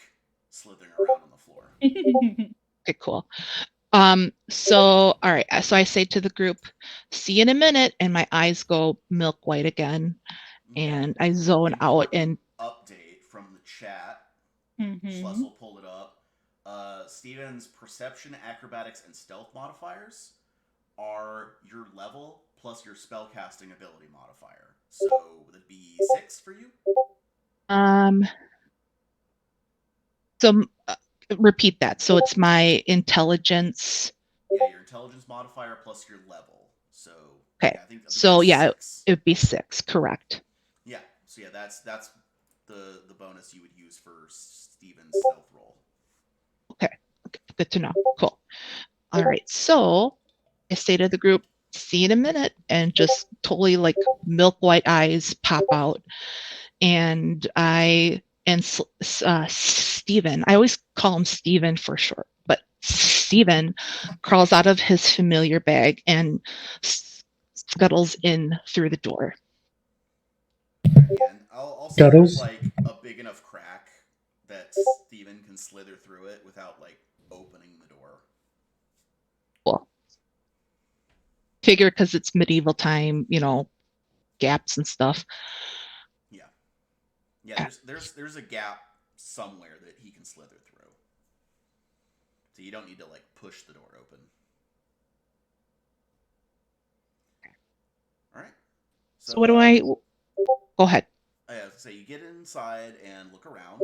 slithering around on the floor. okay, cool. So all right, so I say to the group, see you in a minute, and my eyes go milk white again, Okay. and I zone out and update from the chat. Mm-hmm. Schlessel pulled it up. Steven's perception, acrobatics, and stealth modifiers are your level plus your spellcasting ability modifier. So would it be 6 for you? So repeat that. So it's my intelligence. Yeah, your intelligence modifier plus your level. So Okay. Yeah, I think so yeah, 6. it would be 6. Correct. Yeah. So yeah, that's the bonus you would use for Steven's stealth roll. Okay. Good to know. Cool. All right. So I say to the group, see you in a minute, and just totally like milk white eyes pop out, and Steven, I always call him Steven for short, but Steven crawls out of his familiar bag and scuttles in through the door. Yeah, and I'll say there's Scuttles? like a big enough crack that Steven can slither through it without like opening the door. Cool. Figure because it's medieval time, gaps and stuff. Yeah, there's a gap somewhere that he can slither through. So you don't need to like push the door open. All right. So what do I? Go ahead. I have to say, you get inside and look around,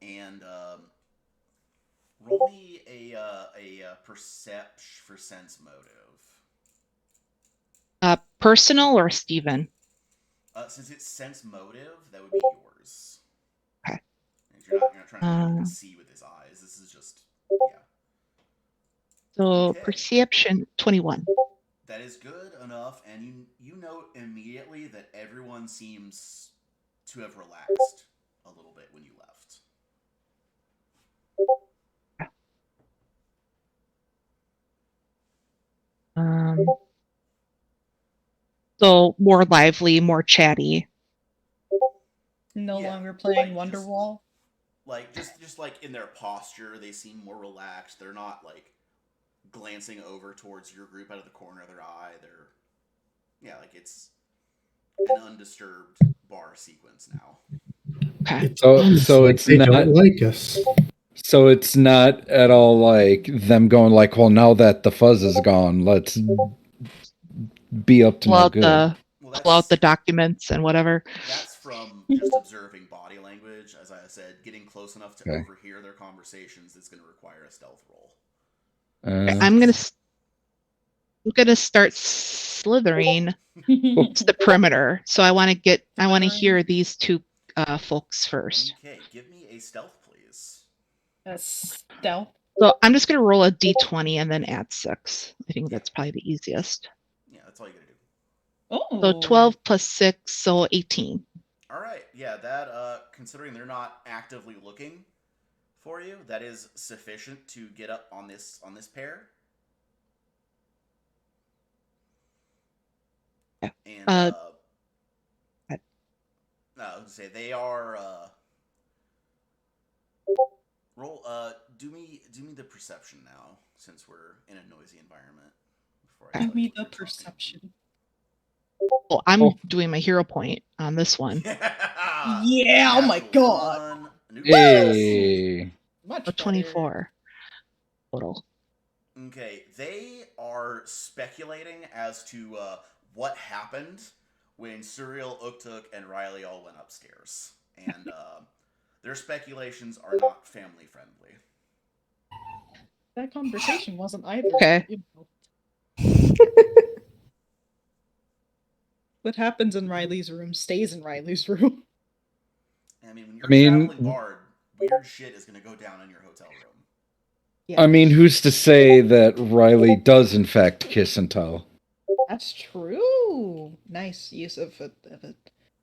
and roll me a perception for sense motive. Personal or Steven? Since it's sense motive, that would be yours. Okay. You're not trying to see with his eyes. This is just So Okay. perception 21. That is good enough, and you note immediately that everyone seems to have relaxed a little bit when you left. So more lively, more chatty. No Yeah, longer playing like, just- Wonderwall. Like just like in their posture, they seem more relaxed. They're not like glancing over towards your group out of the corner of their eye. They're like it's an undisturbed bar sequence now. Okay. It's So almost like it's they not don't like us. so it's not at all like them going like, well, now that the fuzz is gone, let's be up to Pull no out good. the Well, pull out the documents and whatever. that's from just observing body language. As I said, getting close enough to Okay. overhear their conversations is going to require a stealth roll. I'm gonna start slithering to the perimeter. So I want to hear these two folks first. Okay, give me a stealth, please. A stealth. So I'm just gonna roll a d20 and then add 6. I think that's probably the easiest. Yeah, that's all you got to do. Oh. So 12 plus 6, so 18. All right, yeah, that considering they're not actively looking for you, that is sufficient to get up on this pair. Yeah. And I- I was gonna say they are roll. Do me the perception now, since we're in a noisy environment. Before I Give tell you me what the you're talking. perception. Well, I'm Oh. doing my hero point on this one. Yeah, oh my Natural god. one. New Hey. Much So better. 24 total. Okay, they are speculating as to what happened when Suriel, Uktuk, and Riley all went upstairs. And their speculations are not family friendly. That conversation wasn't either. Okay. You know. What happens in Riley's room stays in Riley's room. I mean, when you're I mean- a traveling bard, weird shit is going to go down in your hotel room. Yeah, I mean, who's to say that Riley does in fact kiss and tell? that's true. Nice use of a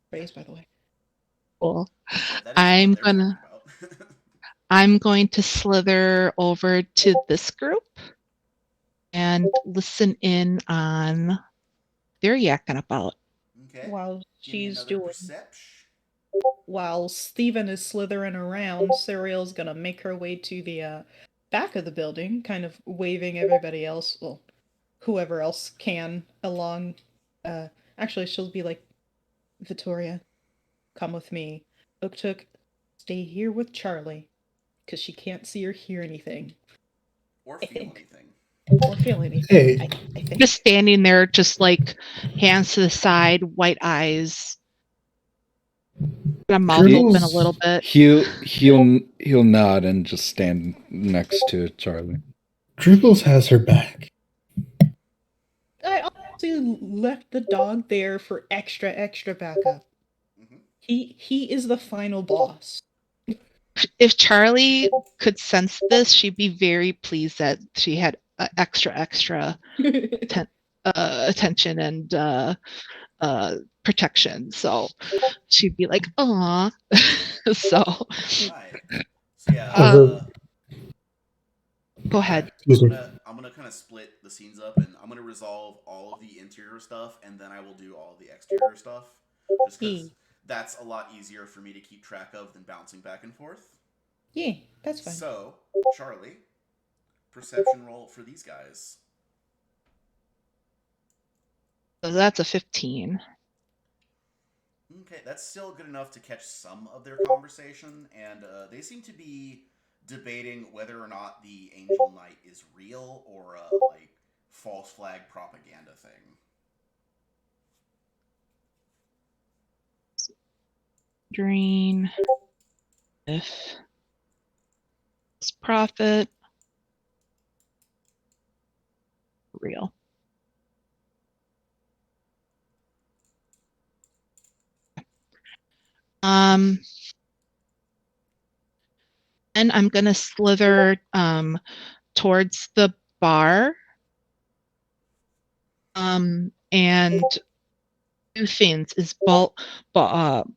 phrase, by the way. Cool. Yeah, that is I'm what they're gonna- talking about. I'm going to slither over to this group and listen in on they're yakking about. Okay. While Give me she's another doing, perception. while Steven is slithering around, Cyriel's gonna make her way to the back of the building, kind of waving everybody else, well, whoever else can along. Actually, she'll be like, Vittoria, come with me. Uktuk, stay here with Charlie, because she can't see or hear anything Or I feel think. anything. or feel anything. Hey. I think. Just standing there, just like hands to the side, white eyes, got a mouth Dribbles. open a little bit. He'll nod and just stand next to Charlie. Dribbles has her back. I also left the dog there for extra backup. Mhm. He is the final boss. If Charlie could sense this, she'd be very pleased that she had extra attention and protection. So she'd be like, "Aw." So Right. So yeah, go ahead. I'm gonna kind of split the scenes up, and I'm gonna resolve all of the interior stuff, and then I will do all of the exterior stuff, just because that's a lot easier for me to keep track of than bouncing back and forth. Yeah, that's fine. So, Charlie, perception roll for these guys. So that's a 15. Okay, that's still good enough to catch some of their conversation, and they seem to be debating whether or not the Angel Knight is real or a like false flag propaganda thing. Green. If it's profit. Real. And I'm gonna slither towards the bar. And two things is am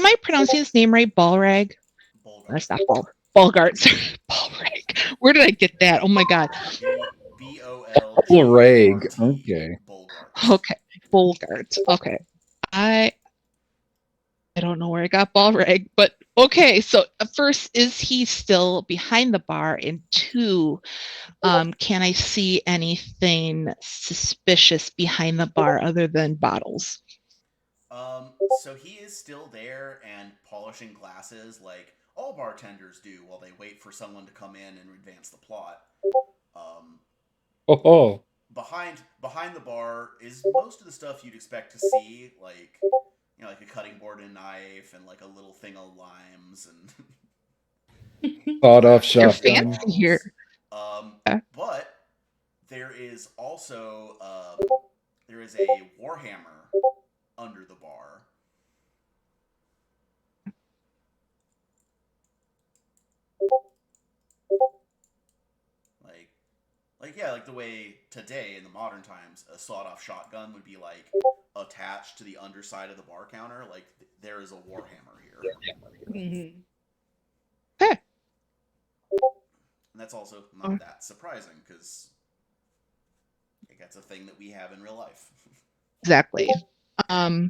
I pronouncing his name right? Balrag? That's not Balgart. Sorry, Balrag. Where did I get that? Oh my god. B-O-L-G-A-R-T, Balrag, okay. Bulgart. Okay, full guards. Okay. I don't know where I got Balrag, but okay. So first, is he still behind the bar? And two, can I see anything suspicious behind the bar other than bottles? So he is still there and polishing glasses like all bartenders do while they wait for someone to come in and advance the plot. Um, Oh, behind the bar is most of the stuff you'd expect to see, like like a cutting board and knife and like a little thing of limes and thought off You're shotgun. fancy here. But there is also there is a warhammer under the bar. Like the way today in the modern times a sawed-off shotgun would be like attached to the underside of the bar counter. Like there is a warhammer here. Mm-hmm. Okay. And that's also not that surprising because that's a thing that we have in real life. Exactly. So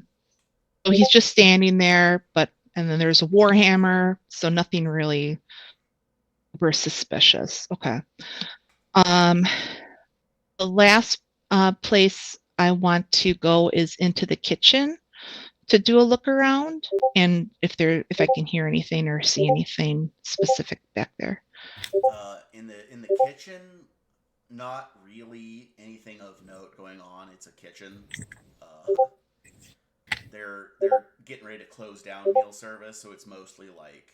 he's just standing there, and then there's a warhammer, so nothing really super suspicious. Okay. The last place I want to go is into the kitchen to do a look around, and if I can hear anything or see anything specific back there. In the kitchen, not really anything of note going on. It's a kitchen. They're getting ready to close down meal service, so it's mostly like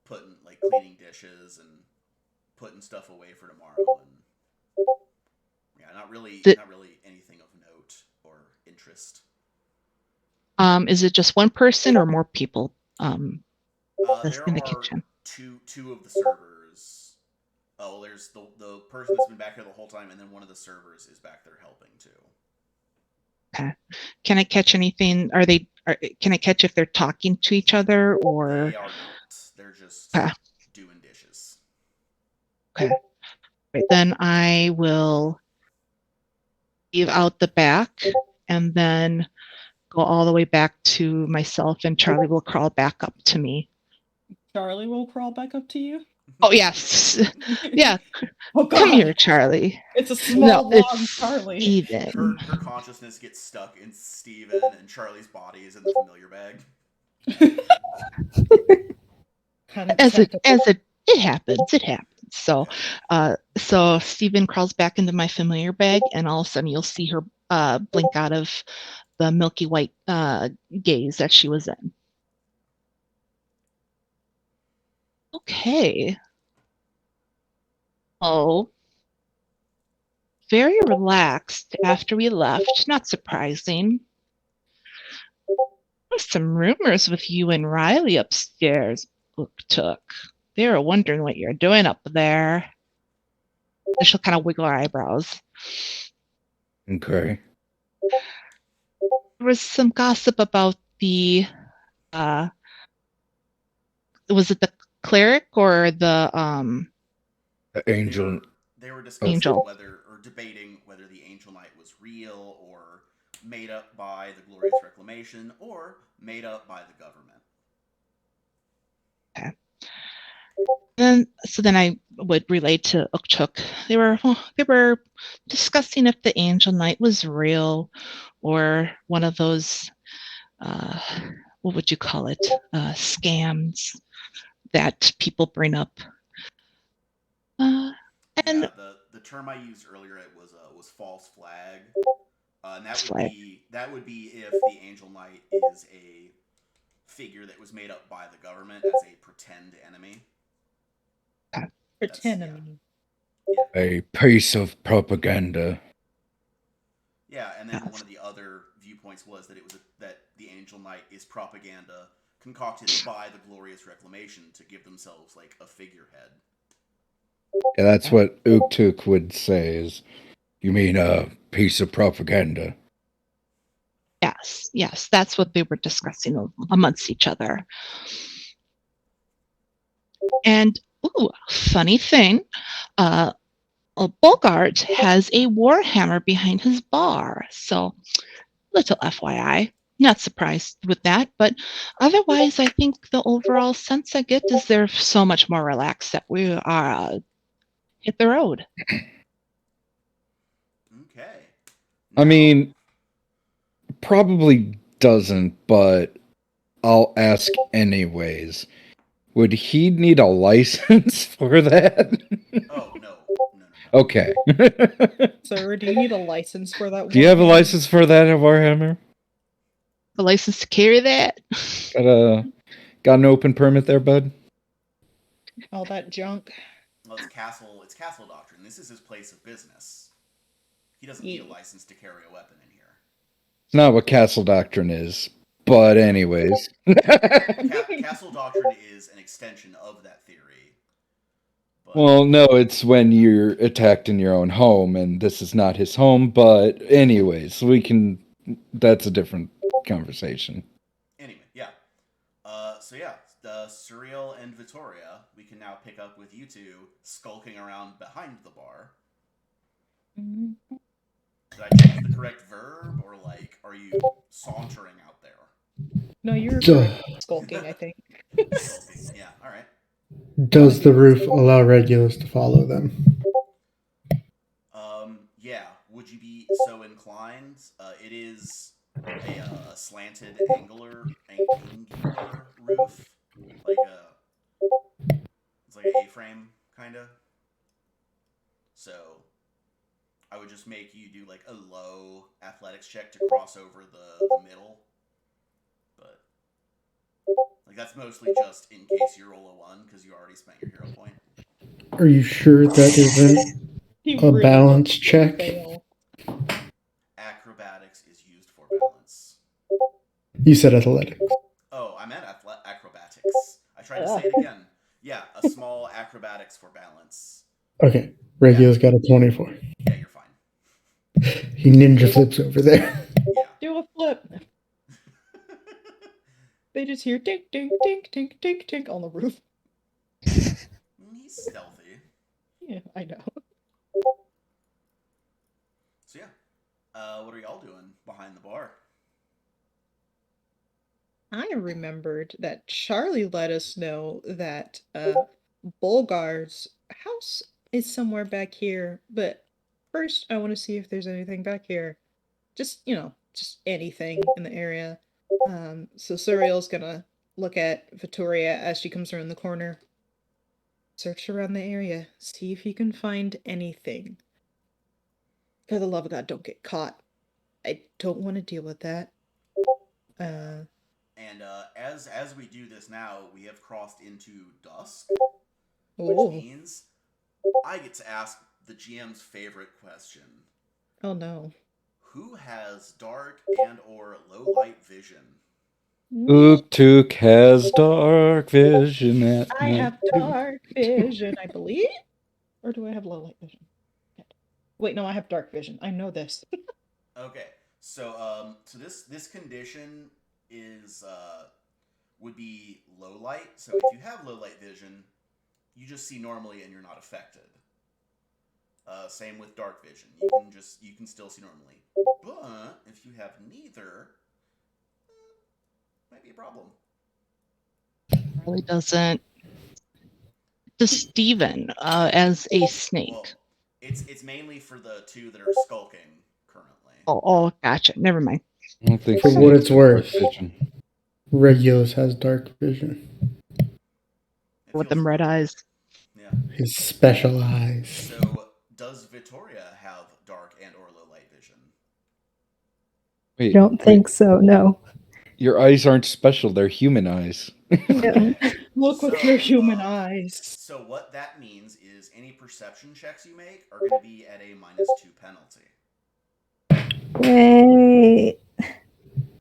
cleaning dishes and putting stuff away for tomorrow. And yeah, not really anything of note or interest. Is it just one person or more people There in the are kitchen? two of the servers. Oh, there's the person that's been back here the whole time, and then one of the servers is back there helping too. Okay. Can I catch anything? Can I catch if they're talking to each other or? They are not. They're just doing dishes. Okay. Right, then I will leave out the back and then go all the way back to myself, and Charlie will crawl back up to me. Charlie will crawl back up to you? Oh, yes. Yeah. Oh, God. Come here, Charlie. It's a small log, it's Charlie. Steven. Her consciousness gets stuck in Steven, and Charlie's body is in the familiar bag. It happens. So, so Steven crawls back into my familiar bag, and all of a sudden you'll see her blink out of the milky white gaze that she was in. Okay. Oh, very relaxed after we left. Not surprising. There's some rumors with you and Riley upstairs, Uktuk. They were wondering what you're doing up there. She'll kind of wiggle her eyebrows. Okay. There was some gossip about the was it the cleric or the angel? They were discussing debating whether the Angel Knight was real or made up by the Glorious Reclamation or made up by the government. Okay. So then I would relate to Uktuk. They were discussing if the Angel Knight was real or one of those what would you call it? Scams that people bring up. And the term I used earlier was false flag. And that would be if the Angel Knight is a figure that was made up by the government as a pretend enemy. Pretend enemy. Yeah. A piece of propaganda. Yeah, and then one of the other viewpoints was that that the Angel Knight is propaganda concocted by the Glorious Reclamation to give themselves like a figurehead. Yeah, that's what Uktuk would say is, you mean a piece of propaganda? Yes, that's what they were discussing amongst each other. And, funny thing, Bogart has a warhammer behind his bar. So, little FYI. Not surprised with that, but otherwise, I think the overall sense I get is they're so much more relaxed that we are hit the road. Okay. I Now- mean, probably doesn't, but I'll ask anyways. Would he need a license for that? Oh no. Okay. Sir, do you need a license for that? Do you have a Warhammer? license for that, Warhammer? A license to carry that? Got an open permit there, bud? All that junk. Well, it's castle doctrine. This is his place of business. He doesn't need a license to carry a weapon in here. It's not what castle doctrine is, but anyways. Castle doctrine is an extension of that theory. But Well, no, it's when you're attacked in your own home, and this is not his home, but anyways, that's a different conversation. anyway, yeah. Surreal and Vittoria, we can now pick up with you two skulking around behind the bar. Did I choose the correct verb, or are you sauntering out there? No, you're Duh. skulking, I think. Skulking, yeah, alright. Does the roof allow Regulus to follow them? Yeah, would you be so inclined? It is a slanted angular roof. It's like an A-frame, kinda. So, I would just make you do a low athletics check to cross over the middle. But, that's mostly just in case you roll a 1, because you already spent your hero point. Are you sure that isn't He a balance check? fail. Acrobatics is used for balance. You said athletics. Oh, I meant acrobatics. I tried to say it again. Yeah, a small acrobatics for balance. Okay, Regulus got a 24. Yeah, you're fine. He ninja flips over there. Yeah. Do a flip. They just hear dink, dink, dink, dink, dink, dink on the roof. He's stealthy. Yeah, I know. So yeah, what are y'all doing behind the bar? I remembered that Charlie let us know that Bolgar's house is somewhere back here, but first I want to see if there's anything back here. Just anything in the area. So Suriel's gonna look at Vittoria as she comes around the corner. Search around the area, see if you can find anything. For the love of God, don't get caught. I don't want to deal with that. And as we do this now, we have crossed into dusk, Oh, which means I get to ask the GM's favorite question: oh no. Who has dark and or low light vision? Uk has dark vision at I night. have dark vision, I believe. Or do I have low light vision? Wait, no, I have dark vision. I know this. Okay, so this condition is would be low light. So if you have low light vision, you just see normally and you're not affected. Same with dark vision. You can still see normally. But if you have neither, might be a problem. Really doesn't. Does Steven as a snake? Well, it's mainly for the two that are skulking currently. Oh, gotcha. Never mind. I don't think For so. what it's worth, Dark vision. Regulus has dark vision. It With feels- them red eyes. Yeah. His special eyes. So does Vittoria have dark and or low light vision? Wait, I don't think so, no. your eyes aren't special; they're human eyes. Yeah. Look with So, your human eyes. So what that means is any perception checks you make are going to be at a -2 penalty. Wait.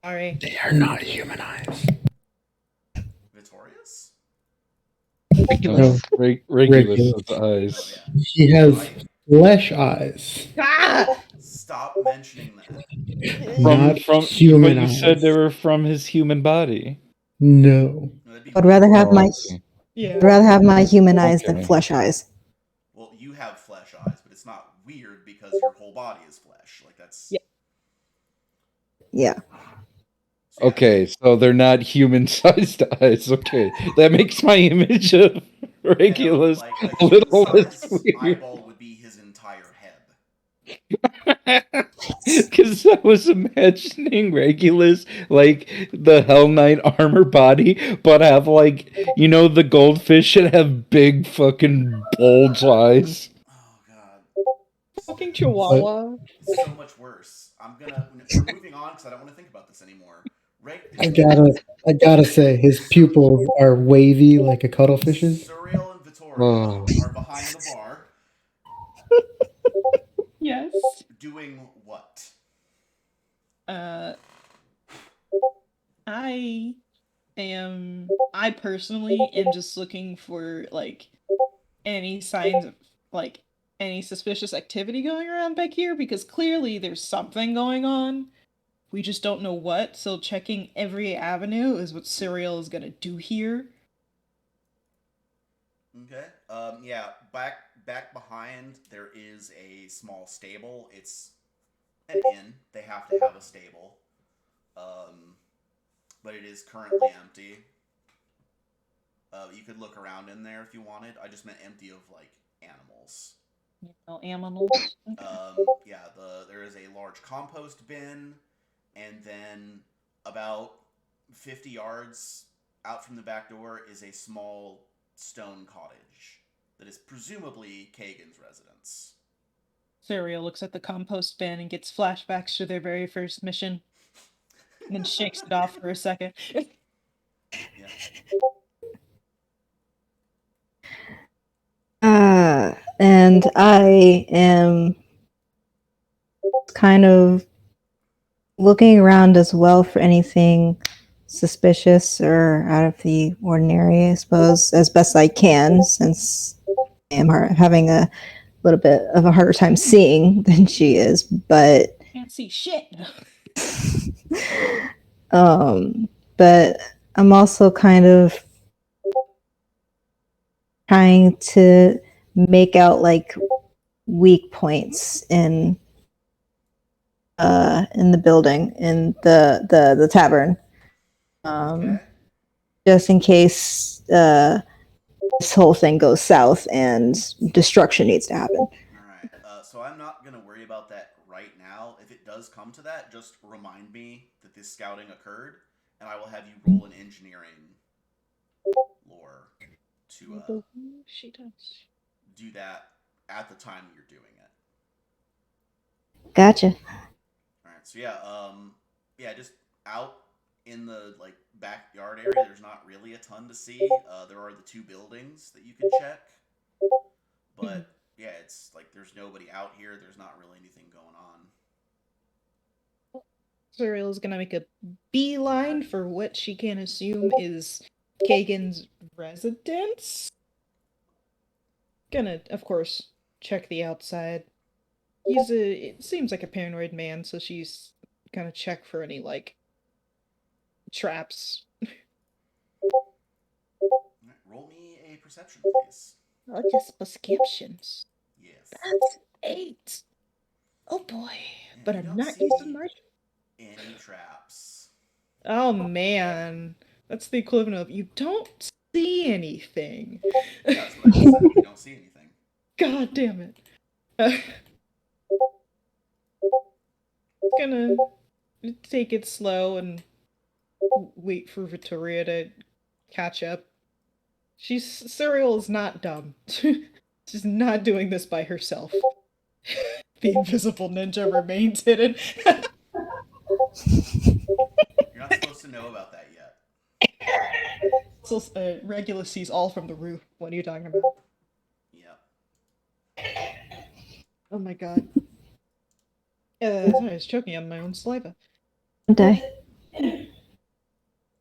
Sorry. They are not human eyes. Vittoria's? Ridiculous. Regulus Regulus. of the eyes. Oh, yeah. He has flesh eyes, Ah! Stop mentioning that. not human but you eyes. said they were from his human body. No. No, that'd be I'd rather have Oh, my okay. Yeah. I'd rather have my human eyes than Okay. flesh eyes. Well, you have flesh eyes, but it's not because your whole body is flesh. Like that's Yeah. Yeah. so, yeah. Okay, so they're not human-sized eyes. Okay, that makes my image of Yeah, no, Regulus like a a little less human-sized weird. eyeball would be his entire head. Because I was imagining Regulus like the Hell Knight armor body, but have like, you know, the goldfish that have big fucking bulge eyes. Oh god, Fucking Chihuahua. it's so much worse. We're moving on because I don't want to think about this anymore. I gotta say, his pupils are wavy like a cuttlefish's. Suriel and Vittoria Oh. are behind the bar Yes. doing what? I I personally am just looking for like any signs of like any suspicious activity going around back here because clearly there's something going on. We just don't know what, so checking every avenue is what Serial is gonna do here. Okay. Yeah. Back behind there is a small stable. It's an inn. They have to have a stable. But it is currently empty. You could look around in there if you wanted. I just meant empty of like animals. You know, aminals. Yeah. There is a large compost bin, and then about 50 yards out from the back door is a small stone cottage that is presumably Kagan's residence. Serial looks at the compost bin and gets flashbacks to their very first mission, and then shakes it off for a second. Yeah. And I am kind of looking around as well for anything suspicious or out of the ordinary, I suppose, as best I can, since I am having a little bit of a harder time seeing than she is. But Can't see shit. but I'm also kind of trying to make out like weak points in the building, in the tavern, Okay. just in case this whole thing goes south and destruction needs to happen. All right. So I'm not gonna worry about that right now. If it does come to that, just remind me that this scouting occurred, and I will have you roll an engineering lore to She does. do that at the time you're doing it. Gotcha. All right. So yeah, just out in the like backyard area. There's not really a ton to see. There are the two buildings that you could check, but yeah, it's like there's nobody out here. There's not really anything going on. Serial is gonna make a beeline for what she can assume is Kagan's residence. Gonna, of course, check the outside. It seems like a paranoid man, so she's gonna check for any, like, traps. All right, roll me a perception, please. Oh, just prescriptions. Yes. That's 8. Oh boy. Yeah, But you I'm don't not see using my... any traps. Oh man. That's the equivalent of, you don't see anything. Yeah, that's what I just said. You don't see anything. God damn it. Gonna take it slow and wait for Vittoria to catch up. Serial is not dumb. She's not doing this by herself. The invisible ninja remains hidden. You're not supposed to know about that yet. So, Regulus sees all from the roof. What are you talking about? Yep. Oh my god. Sorry, I was choking on my own saliva. Die.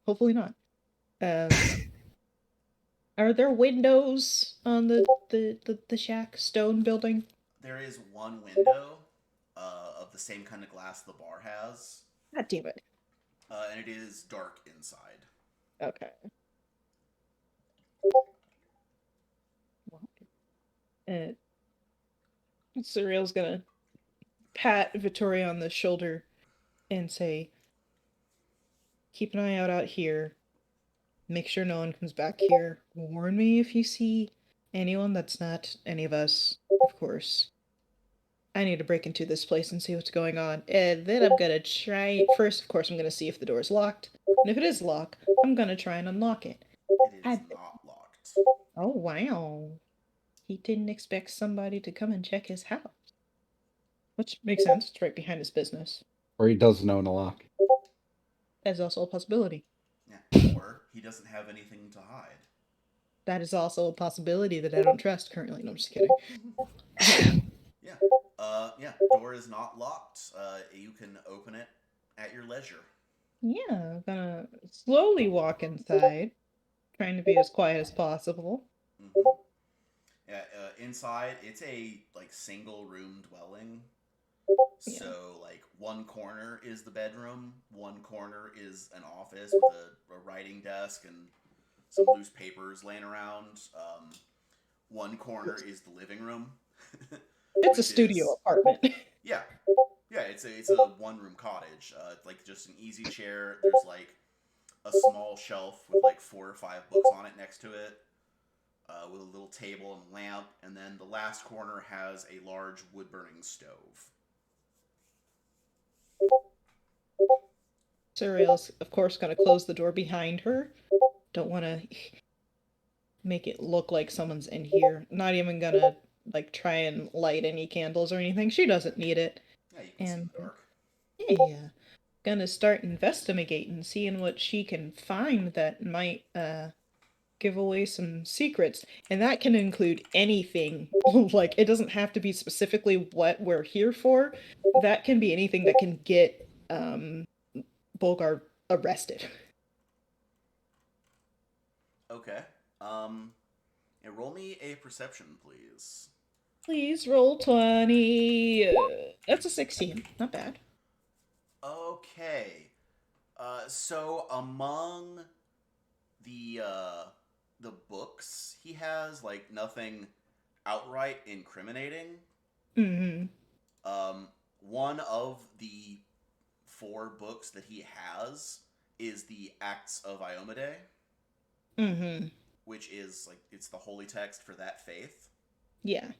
Hopefully not. Are there windows on the shack stone building? There is one window of the same kind of glass the bar has. God damn it. And it is dark inside. Okay. Surreal's gonna pat Vittoria on the shoulder and say, keep an eye out here. Make sure no one comes back here. Warn me if you see anyone that's not any of us, of course. I need to break into this place and see what's going on. And then I'm gonna try. First, of course, I'm gonna see if the door's locked. And if it is locked, I'm gonna try and unlock it. It is not locked. Oh, wow. He didn't expect somebody to come and check his house. Which makes sense. It's right behind his business. Or he doesn't own a lock. That is also a possibility. Yeah. Or he doesn't have anything to hide. That is also a possibility that I don't trust currently. No, I'm just kidding. Yeah. Yeah. Door is not locked. You can open it at your leisure. Yeah, I'm gonna slowly walk inside, trying to be as quiet as possible. Mm-hmm. Yeah. Inside, it's a single room dwelling. Yeah. So one corner is the bedroom, one corner is an office with a writing desk and some loose papers laying around. One corner is the living room. It's a studio apartment. Yeah, it's a one-room cottage. Just an easy chair. There's a small shelf with 4 or 5 books on it next to it, with a little table and lamp. And then the last corner has a large wood-burning stove. Suriel's, of course, gonna close the door behind her. Don't want to make it look like someone's in here. Not even gonna try and light any candles or anything. She doesn't need it. Yeah, you can see in the dark. Yeah, gonna start investigating, seeing what she can find that might give away some secrets, and that can include anything. It doesn't have to be specifically what we're here for. That can be anything that can get Bolgar arrested. Okay. Roll me a perception, please. Please roll 20. That's a 16. Not bad. Okay. So among the books he has, nothing outright incriminating. Mm-hmm. One of the 4 books that he has is the Acts of Iomade. Mm-hmm. Which is it's the holy text for that faith. Yeah.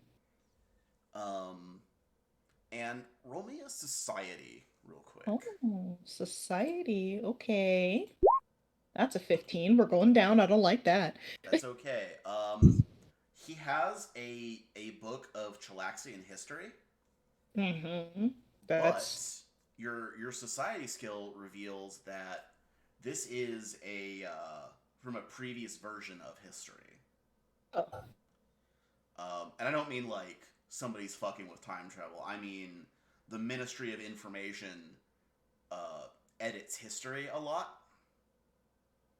And roll me a society real quick. Oh, society. Okay. That's a 15. We're going down. I don't like that. That's okay. He has a book of Chilaxian history. Mm-hmm. But your society skill reveals that this is from a previous version of history. Oh. And I don't mean somebody's fucking with time travel. I mean the Ministry of Information edits history a lot.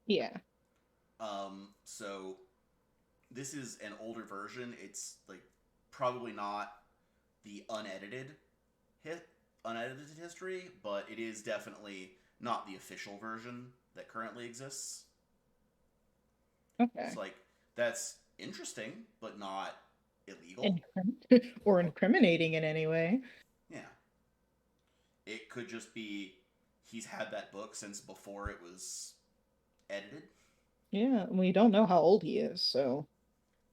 Yeah. So this is an older version. It's probably not the unedited history, but it is definitely not the official version that currently exists. Okay. It's that's interesting, but not illegal. Or incriminating in any way. Yeah. It could just be he's had that book since before it was edited. Yeah, we don't know how old he is, so.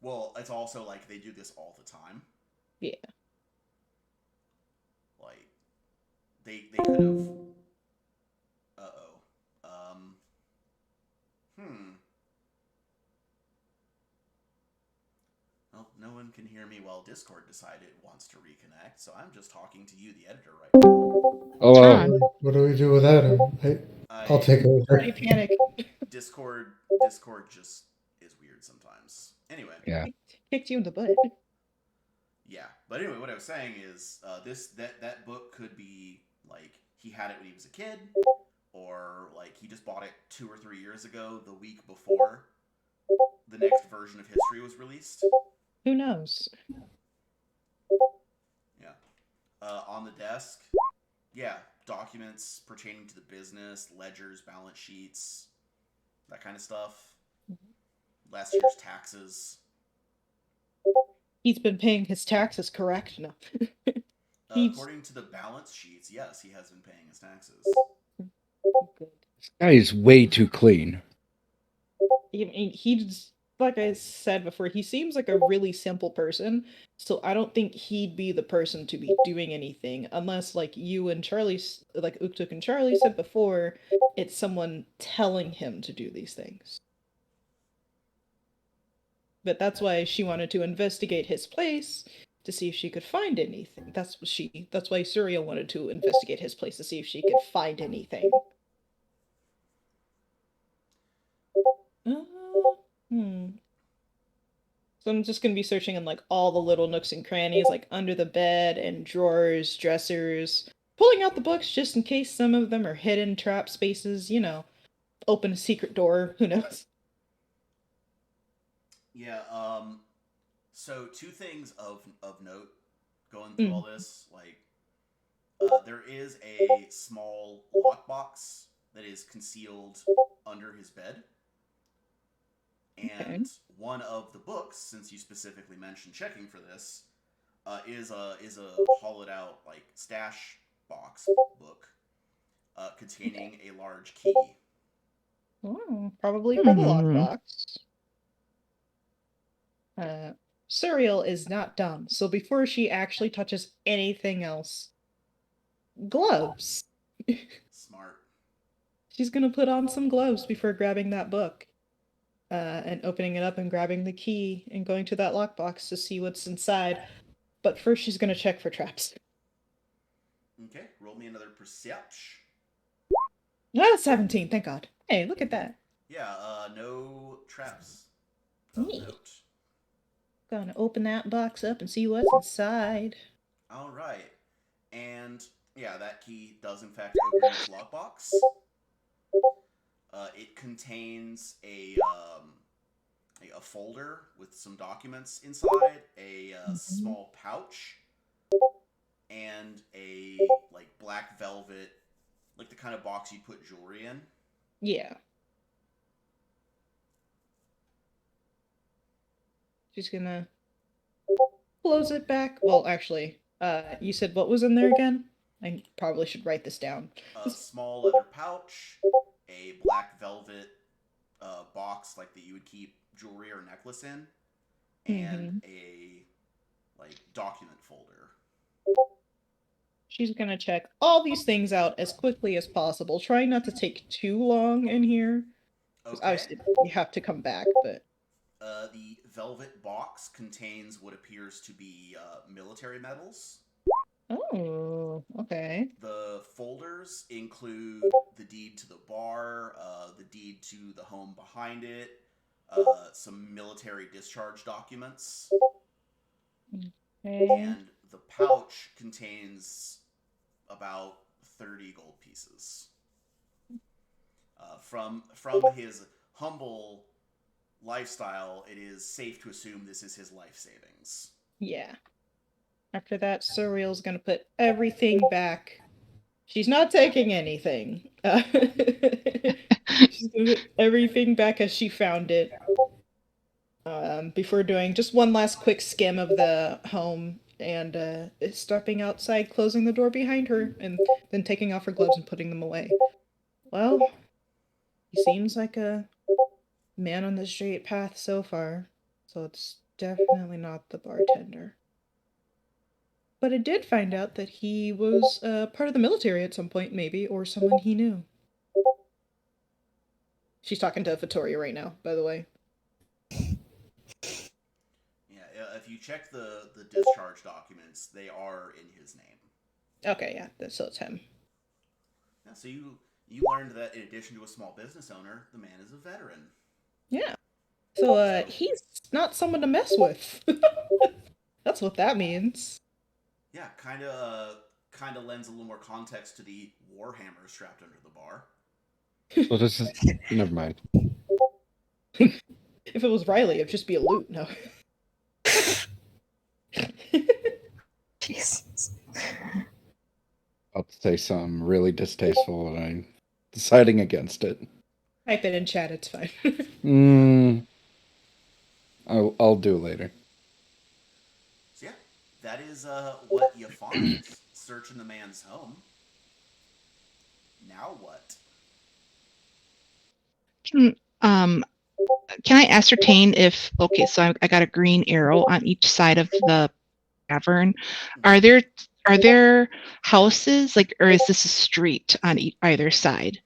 Well, it's also they do this all the time. Yeah. They could have. Well, no one can hear me while Discord decided it wants to reconnect, so I'm just talking to you, the editor, right now. Oh, what do we do without him? I'll take over. Already panic. Discord just is weird sometimes. Anyway. Yeah. Kicked you in the butt. Yeah, but anyway, what I was saying is that book could be he had it when he was a kid, or he just bought it 2 or 3 years ago, the week before the next version of history was released. Who knows? Yeah. On the desk, yeah, documents pertaining to the business, ledgers, balance sheets, that kind of stuff. Last year's taxes. He's been paying his taxes, correct? No. According to the balance sheets, yes, he has been paying his taxes. Good. This guy is way too clean. He's, like I said before, he seems like a really simple person, so I don't think he'd be the person to be doing anything unless, like you and Charlie, like Uktuk and Charlie said before, it's someone telling him to do these things. But that's why she wanted to investigate his place to see if she could find anything. That's why Surya wanted to investigate his place to see if she could find anything. So I'm just gonna be searching in like all the little nooks and crannies, like under the bed and drawers, dressers, pulling out the books just in case some of them are hidden trap spaces, you know. Open a secret door, who knows? Yeah, so two things of note going through all this, like, there is a small lockbox that is concealed under his bed. And one of the books, since you specifically mentioned checking for this, is a hollowed out like stash box book containing a large key. Oh, probably for the lockbox. Suriel is not dumb, so before she actually touches anything else, gloves. Smart. She's gonna put on some gloves before grabbing that book. And opening it up and grabbing the key and going to that lockbox to see what's inside. But first she's gonna check for traps. Okay, roll me another perception. Ah, 17, thank God. Hey, look at that. Yeah, no traps. Neat. Gonna open that box up and see what's inside. Alright. And yeah, that key does in fact open this lockbox. It contains a folder with some documents inside, a small pouch, and a like black velvet, like the kind of box you put jewelry in. Yeah. She's gonna close it back. Well, actually, you said what was in there again? I probably should write this down. A small leather pouch, a black velvet box like that you would keep jewelry or necklace in, and a like document folder. She's gonna check all these things out as quickly as possible, trying not to take too long in here. Okay. Obviously, you have to come back, but the velvet box contains what appears to be military medals. oh, okay. The folders include the deed to the bar, the deed to the home behind it, some military discharge documents. Okay. And the pouch contains about 30 gold pieces. From his humble lifestyle, it is safe to assume this is his life savings. Yeah. After that, Surreal's gonna put everything back. She's not taking anything. She's gonna put everything back as she found it. Before doing just one last quick skim of the home and stepping outside, closing the door behind her, and then taking off her gloves and putting them away. Well, he seems like a man on the straight path so far, so it's definitely not the bartender. But I did find out that he was part of the military at some point, maybe, or someone he knew. She's talking to Vittoria right now, by the way. Yeah, if you check the discharge documents, they are in his name. Okay, yeah, so it's him. Yeah, so you learned that in addition to a small business owner, the man is a veteran. Yeah. So he's not someone to mess with. That's what that means. Yeah, kind of lends a little more context to the warhammer strapped under the bar. So this is never mind. If it was Riley, it'd just be a loot. No. Jesus. I'll say something really distasteful, and I'm deciding against it. Type it in chat. It's fine. I'll do it later. So yeah, that is what you find searching the man's home. Now what? Can I ascertain if, okay, so I got a green arrow on each side of the tavern. Are there houses, like, or is this a street on either side?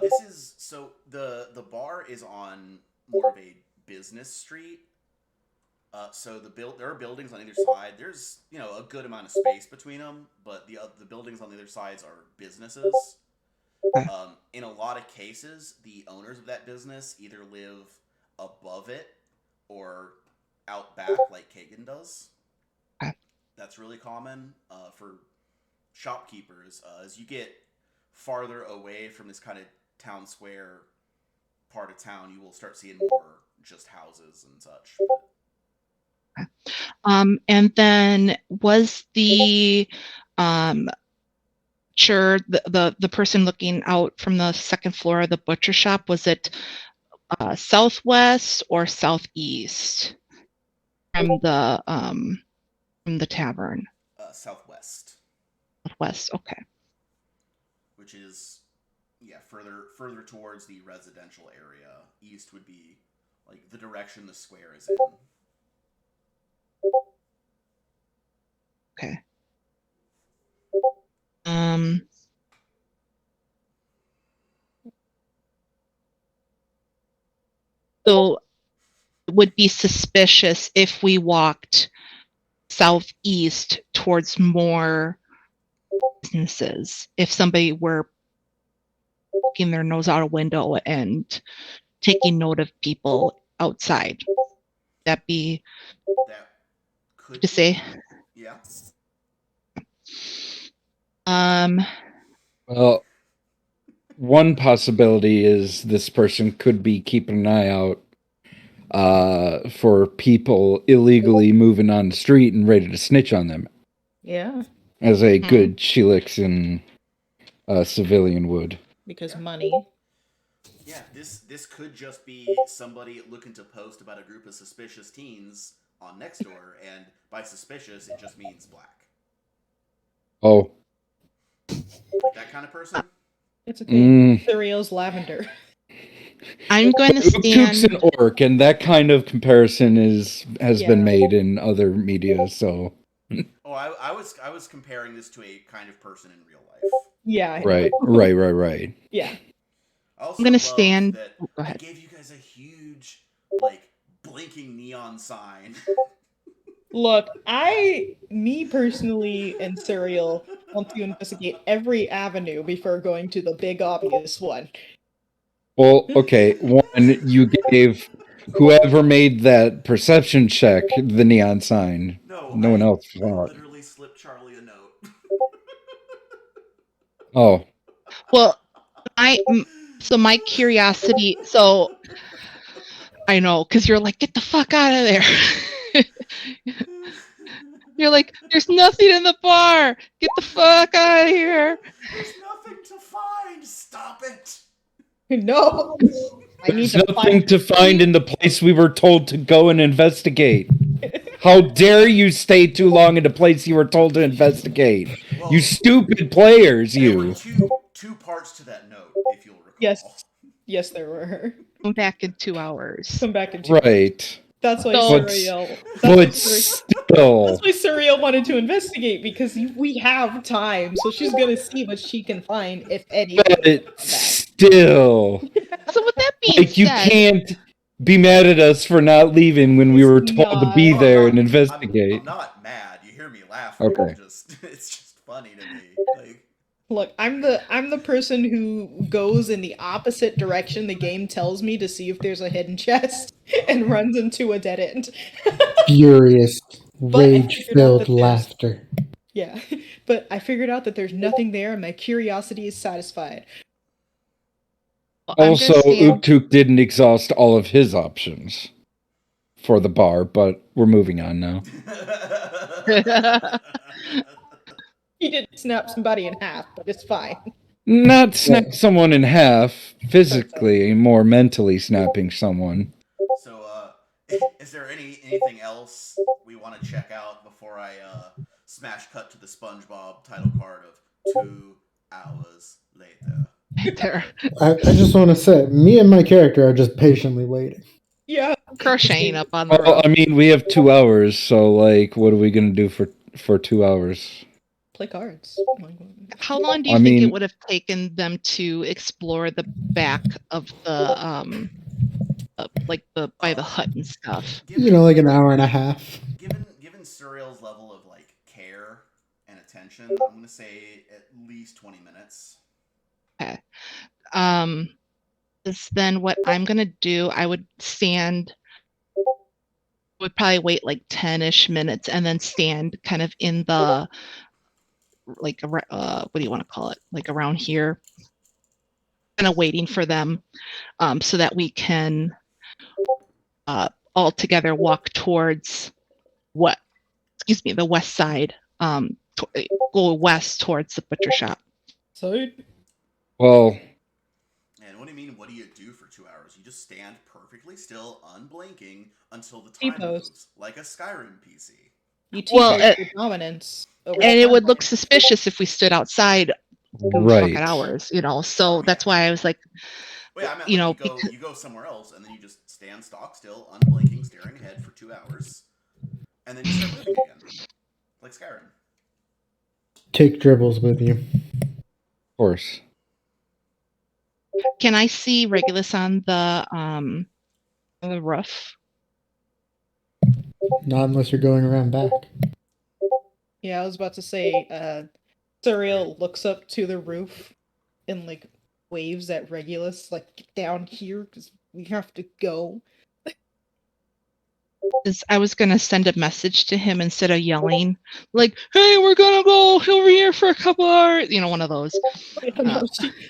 This is, so the bar is on more of a business street. So there are buildings on either side. There's, a good amount of space between them, but the buildings on the other sides are businesses. Okay. In a lot of cases, the owners of that business either live above it or out back, like Kagan does. Okay. That's really common for shopkeepers. As you get farther away from this kind of town square part of town, you will start seeing more just houses and such. And then was the the person looking out from the second floor of the butcher shop, was it southwest or southeast from the tavern? Southwest. Southwest, okay. Which is, further towards the residential area. East would be like the direction the square is in. Okay. So it would be suspicious if we walked southeast towards more businesses. If somebody were poking their nose out a window and taking note of people outside, that be That could to say? Yeah. Well, one possibility is this person could be keeping an eye out for people illegally moving on the street and ready to snitch on them. Yeah. As a good Shelixan civilian would. Because money. Yeah, this could just be somebody looking to post about a group of suspicious teens on Nextdoor, and by suspicious, it just means black. Oh. Like that kind of person? It's okay. Cereal's lavender. I'm going to stand... Uktuk's an orc, and that kind of comparison has been made in other media, so... Oh, I was comparing this to a kind of person in real life. Yeah. Right. Yeah. I'm going to stand... That go ahead. I gave you guys a huge, blinking neon sign. Look, me personally, and Cereal want to investigate every avenue before going to the big obvious one. Well, okay, one, you gave whoever made that perception check the neon sign. No one else saw it. I literally slipped Charlie a note. Oh. Well, my curiosity, so I know, because you're like, get the fuck out of there. You're like, there's nothing in the bar. Get the fuck out of here. There's nothing to find. Stop it. No. There's nothing to find in the place we were told to go and investigate. How dare you stay too long in the place you were told to investigate? Well, you stupid players, you. There were two parts to that note, if you'll recall. Yes, there were. Come back in 2 hours. Come back in 2 hours. Right. That's why Cereal. That's why Cereal wanted to investigate, because we have time, so she's gonna see what she can find, if anything. But still. So with that being said, you can't be mad at us for not leaving when we were told to be there and investigate. I'm not mad. You hear me laughing. Okay. It's just funny to me. Look, I'm the person who goes in the opposite direction the game tells me to see if there's a hidden chest and runs into a dead end. Furious, rage-filled laughter. Yeah, but I figured out that there's nothing there and my curiosity is satisfied. Also, Uktuk didn't exhaust all of his options for the bar, but we're moving on now. He did snap somebody in half, but it's fine. Not snap someone in half, physically, more mentally snapping someone. So, is there anything else we want to check out before I smash cut to the SpongeBob title card of 2 hours later. There, I just want to say, me and my character are just patiently waiting. Yeah. crocheting up on the Well, roof. I mean, we have 2 hours, so like, what are we gonna do for 2 hours? Play cards. How long do you I think it mean- would have taken them to explore the back of the like the by the hut and stuff? You know, like an hour and a half. Given Surreal's level of like care and attention, I'm gonna say at least 20 minutes. Okay. Is then what I'm gonna do, I would probably wait like 10-ish minutes and then stand kind of in the like what do you want to call it? Like around here. Kind of waiting for them so that we can all together walk towards the west side, go west towards the butcher shop. So Well, And what do you mean, what do you do for 2 hours? You just stand perfectly still, unblinking, until the time T-pose. moves, like a Skyrim PC. you Well, teach your dominance. Over And it would look time. suspicious if we stood outside right. fucking hours, so that's why I was like, Well, yeah, I meant You like know, you go somewhere else, and then you just stand stock still, unblinking, staring ahead for 2 hours, and then you start moving again, like Skyrim. Take dribbles with you. Of course. can I see Regulus on the roof? Not unless you're going around back. Yeah, I was about to say, Suriel looks up to the roof and like waves at Regulus, like, get down here because we have to go. I was gonna send a message to him instead of yelling, like, "Hey, we're gonna go over here for a couple hours," one of those. No,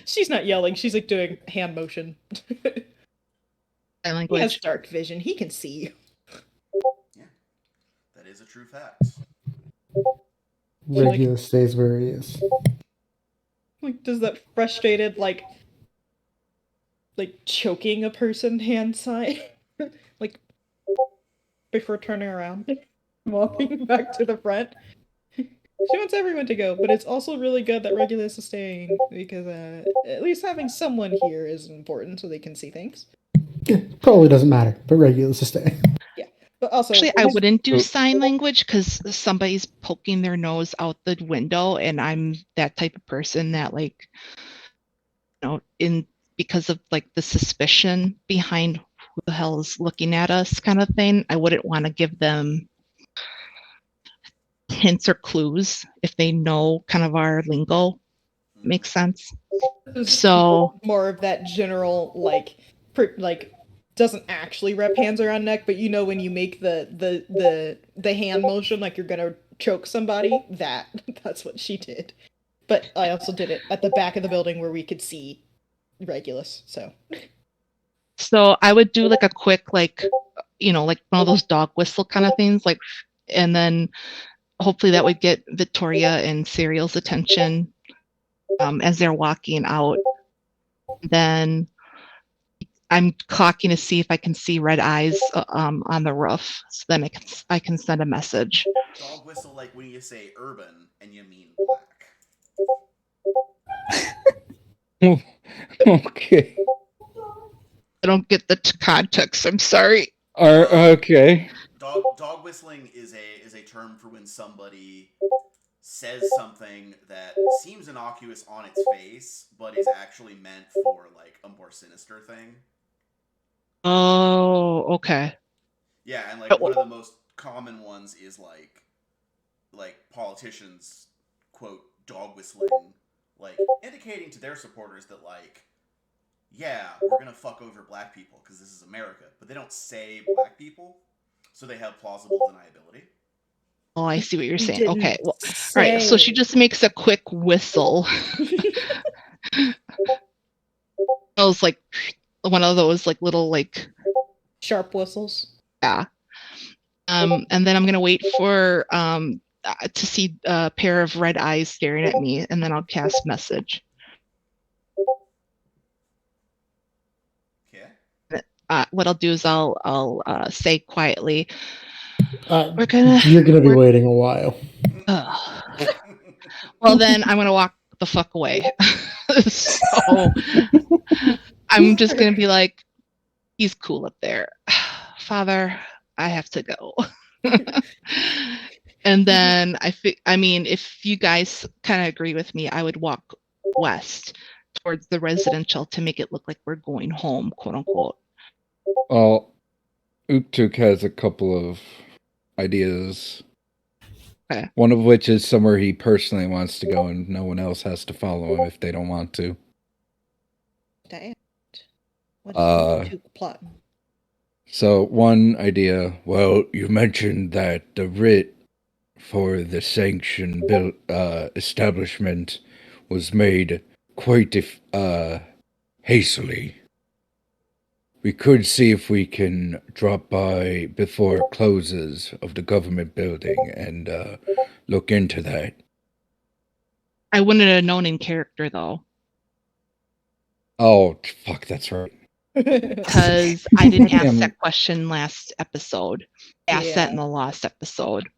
she's not yelling. She's like doing hand motion. Sign He has language. dark vision. He can see. Yeah, that is a true fact. Regulus stays where he is. Like, does that frustrated, like choking a person hand sign? Like, before turning around, walking back to the front. She wants everyone to go, but it's also really good that Regulus is staying because at least having someone here is important so they can see things. Yeah, probably doesn't matter, but Regulus is staying. But also, Actually, I wouldn't do Oh. sign language because somebody's poking their nose out the window, and I'm that type of person that, like, because of like the suspicion behind who the hell is looking at us, kind of thing. I wouldn't want to give them hints or clues if they know kind of our lingo. Makes sense. So more of that general like doesn't actually wrap hands around neck, but when you make the hand motion like you're gonna choke somebody, that's what she did. But I also did it at the back of the building where we could see Regulus. So I would do like a quick like one of those dog whistle kind of things, like, and then hopefully that would get Victoria and Serial's attention as they're walking out. Then I'm clocking to see if I can see red eyes on the roof. So then I can send a message. Dog whistle like when you say urban and you mean black. Okay. I don't get the context. I'm sorry. Okay. Dog whistling is a term for when somebody says something that seems innocuous on its face, but is actually meant for like a more sinister thing. Oh, okay. Yeah, and like one of the most common ones is like politicians quote dog whistling, like indicating to their supporters that like, yeah, we're gonna fuck over black people because this is America, but they don't say black people, so they have plausible deniability. Oh, I see what you're saying. Didn't Okay. Well, all right. So she just makes a quick whistle. It was like one of those like little like Sharp whistles. yeah. And then I'm gonna wait for to see a pair of red eyes staring at me, and then I'll cast message. Okay. What I'll do is I'll say quietly, You're gonna be waiting a while. Ugh. Well, then I'm gonna walk the fuck away. So I'm just gonna be like, he's cool up there. Father, I have to go. And then I mean, if you guys kind of agree with me, I would walk west towards the residential to make it look like we're going home, quote unquote. Well, Uktuk has a couple of ideas. Okay. One of which is somewhere he personally wants to go, and no one else has to follow him if they don't want to. Damn. What Uh, is plotting? So, one idea, well, you mentioned that the writ for the sanction built establishment was made quite hastily. We could see if we can drop by before it closes of the government building and look into that. I wouldn't have known in character though, Oh, fuck, that's right. because I didn't ask Damn. that question last episode. I asked that in the last episode.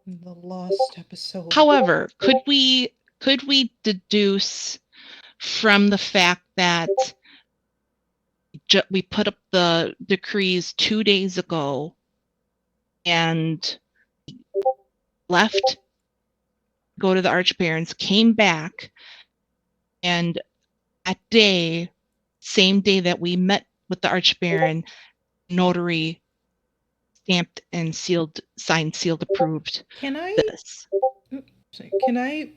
The lost episode. However, could we deduce from the fact that we put up the decrees 2 days ago and left, go to the Archbarons, came back, and that day, same day that we met with the Archbaron, notary stamped and sealed, signed, sealed, approved Can I? this. Can I?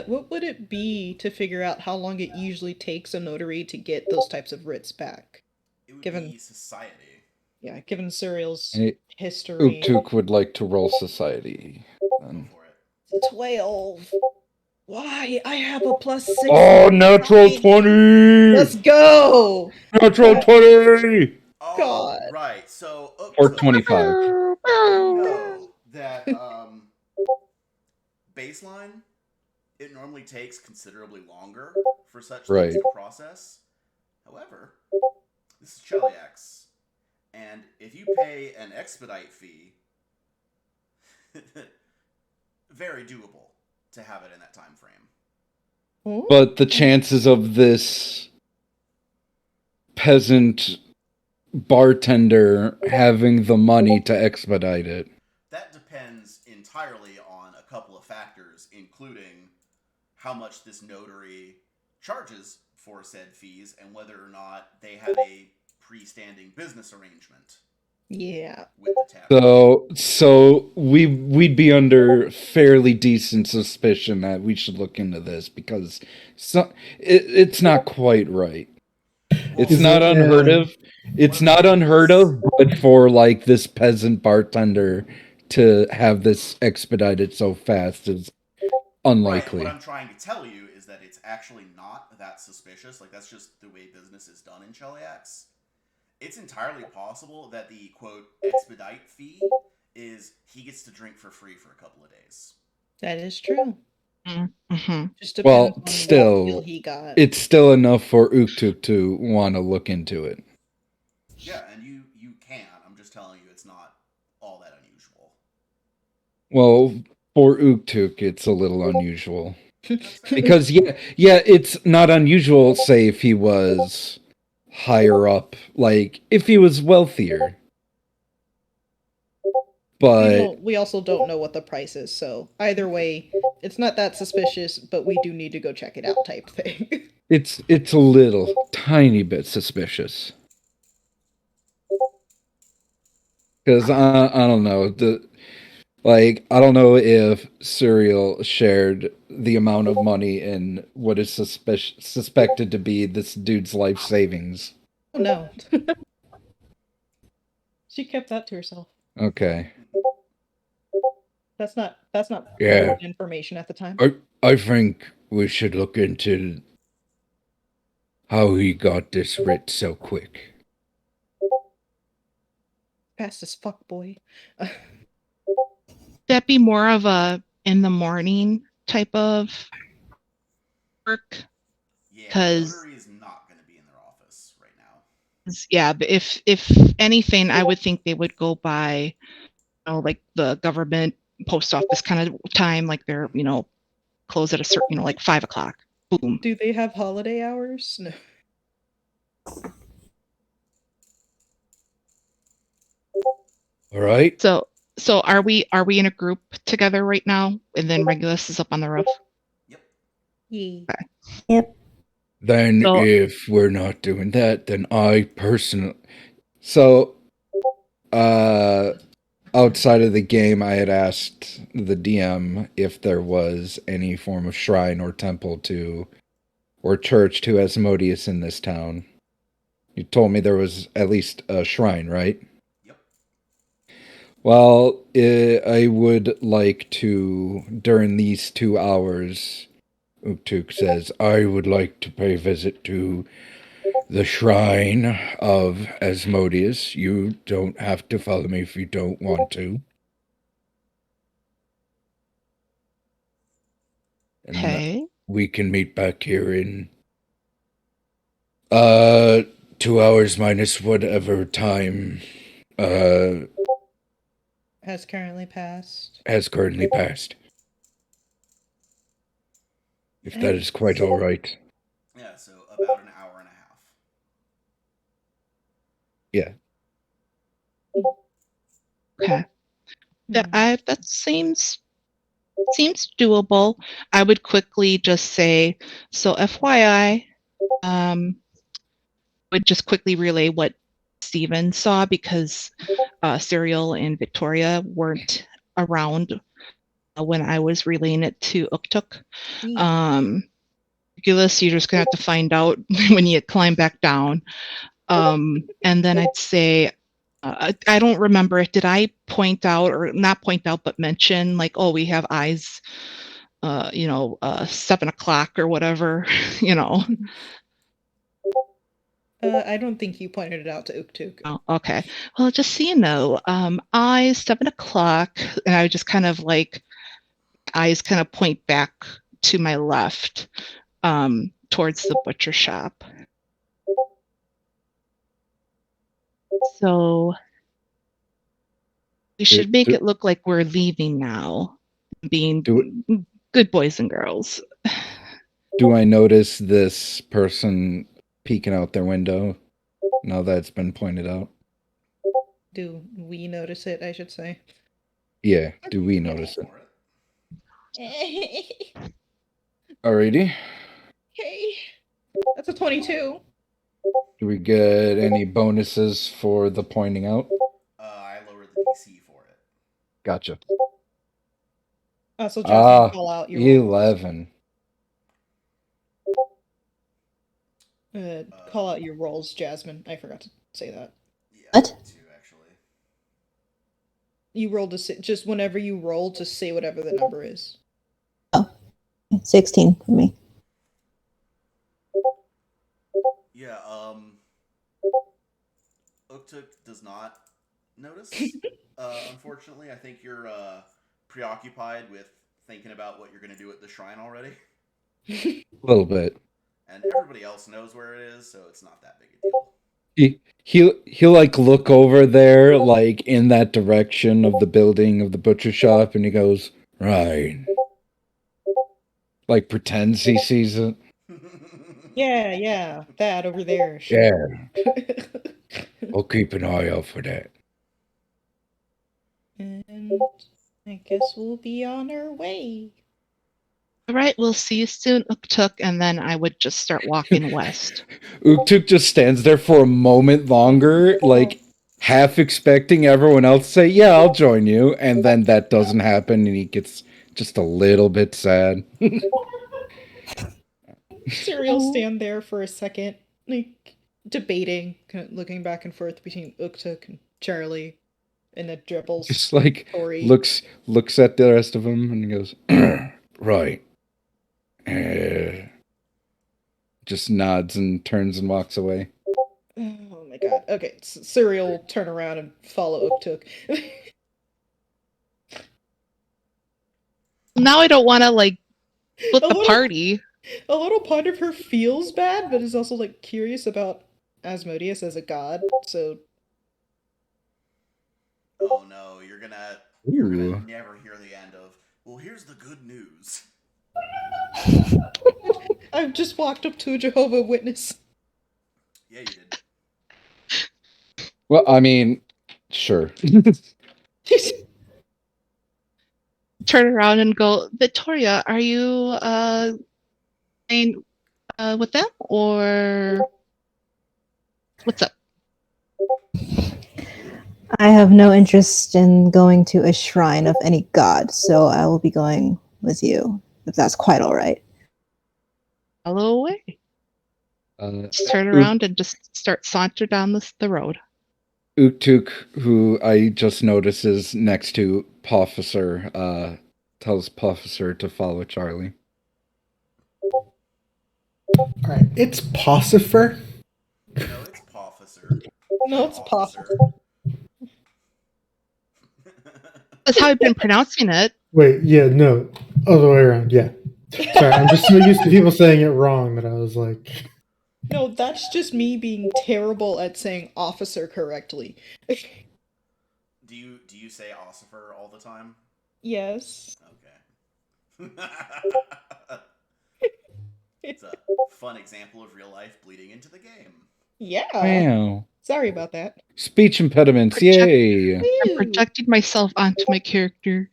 What would it be to figure out how long it usually takes a notary to get those types of writs back? It would Given- be society. Yeah, given Serial's And history. Uktuk would like to roll society. Go for it. 12. Why? I have a +6. Oh, natural 20! Let's go! Natural 20! Oh, God. right. So Or so 25. you know that baseline, it normally takes considerably longer for such Right. things to process. However, this is Cheliax, and if you pay an expedite fee, very doable to have it in that time frame. But the chances of this peasant bartender having the money to expedite it. That depends entirely on a couple of factors, including how much this notary charges for said fees and whether or not they have a pre-standing business arrangement Yeah. with the tavern. So we'd be under fairly decent suspicion that we should look into this because it's not quite right. It's Is not it, unheard of. It's not unheard of, but for like this peasant bartender to have this expedited so fast is unlikely. Right, what I'm trying to tell you is that it's actually not that suspicious. Like, that's just the way business is done in Cheliax. It's entirely possible that the, quote, expedite fee is he gets to drink for free for a couple of days. That is true. Mm-hmm. Just depends Well, on still, what deal he got. It's still enough for Uktuk to want to look into it. Yeah, and you can. I'm just telling you it's not all that unusual. Well, for Uktuk, it's a little unusual. That's fair. Because, yeah, it's not unusual, say, if he was higher up, like, if he was wealthier. But We also don't know what the price is, so either way, it's not that suspicious, but we do need to go check it out type thing. it's a little, tiny bit suspicious. Because, I don't know, I don't know if Serial shared the amount of money in what is suspected to be this dude's life savings. Oh no. She kept that to herself. Okay. That's not Yeah. public information at the time. I think we should look into how he got this writ so quick. Fast as fuck, boy. That be more of a in the morning type of work? Yeah, 'Cause- notary is not going to be in their office right now. Yeah, but if anything, I would think they would go by, like the government post office kind of time, like they're, close at a certain, like 5 o'clock. Boom. Do they have holiday hours? No. All right. So are we in a group together right now? And then Regulus is up on the roof. Yep. Yeah. Then So- if we're not doing that, then I personally... So, outside of the game, I had asked the DM if there was any form of shrine or temple to, or church to Asmodeus in this town. You told me there was at least a shrine, right? Yep. Well, I would like to, during these 2 hours, Uktuk says, I would like to pay a visit to the shrine of Asmodeus. You don't have to follow me if you don't want to. And Okay. we can meet back here in 2 hours minus whatever time Has currently passed. has currently passed. If that is quite all right. Yeah, so about an hour and a half. Yeah. Okay. Hmm. That seems doable. I would quickly just say, so FYI, would just quickly relay what Steven saw because Cyril and Victoria weren't around when I was relaying it to Uktuk. Regulus, you're just gonna have to find out when you climb back down. And then I'd say, I don't remember it. Did I point out, or not point out, but mention like, oh, we have eyes, 7 o'clock or whatever, I don't think you pointed it out to Uktuk. Oh, okay. Well, just so you know, eyes 7 o'clock, and I just kind of like eyes kind of point back to my left, towards the butcher shop. So we should make it look like we're leaving now, being good boys and girls. Do I notice this person peeking out their window now that it's been pointed out? Do we notice it, I should say? Yeah, do we notice it? Alrighty. Okay. That's a 22. Do we get any bonuses for the pointing out? I lowered the DC for it. Gotcha. So Jasmine, call out your 11. call out your rolls, Jasmine. I forgot to say that. Yeah, What? me too, actually. You roll to say, just whenever you roll, to say whatever the number is. 16 for me. Yeah, Uktuk does not notice. Unfortunately, I think you're preoccupied with thinking about what you're going to do at the shrine already. A little bit. And everybody else knows where it is, so it's not that big a deal. He'll like look over there, like in that direction of the building of the butcher shop, and he goes, right. Like pretends he sees it. Yeah, that over there. Yeah. I'll keep an eye out for that. And I guess we'll be on our way. All right, we'll see you soon, Uktuk, and then I would just start walking west. Uktuk just stands there for a moment longer, like half expecting everyone else to say, yeah, I'll join you, and then that doesn't happen, and he gets just a little bit sad. Cyril stand there for a second, like debating, kind of looking back and forth between Uktuk and Charlie, and the dribbles. Just like Tori. looks at the rest of them and goes, right. Just nods and turns and walks away. Oh my god. Okay, Cyril will turn around and follow Uktuk. Now I don't want to like split A the little- party. A little part of her feels bad, but is also like curious about Asmodeus as a god, so Oh no, you're gonna Ooh. never hear the end of. Well, here's the good news. I've just walked up to a Jehovah Witness. Yeah, you did. Well, I mean, sure. Turn around and go, Victoria, are you playing with them or what's up? I have no interest in going to a shrine of any god, so I will be going with you, if that's quite all right. Follow away. Just turn Ook- around and just start saunter down the road. Uktuk, who I just noticed is next to Pofficer, tells Pofficer to follow Charlie. All right, it's Possifer. No, it's Pofficer. No, it's Officer. That's how I've been pronouncing it. Wait, yeah, no, other way around. Yeah, sorry, I'm just so used to people saying it wrong that I was like, No, that's just me being terrible at saying officer correctly. Do you say ossifer all the time? Yes. Okay. It's a fun example of real life bleeding into the game. Yeah. Wow. Sorry about that. Speech impediments, Project- yay! I'm Woo! projecting myself onto my character.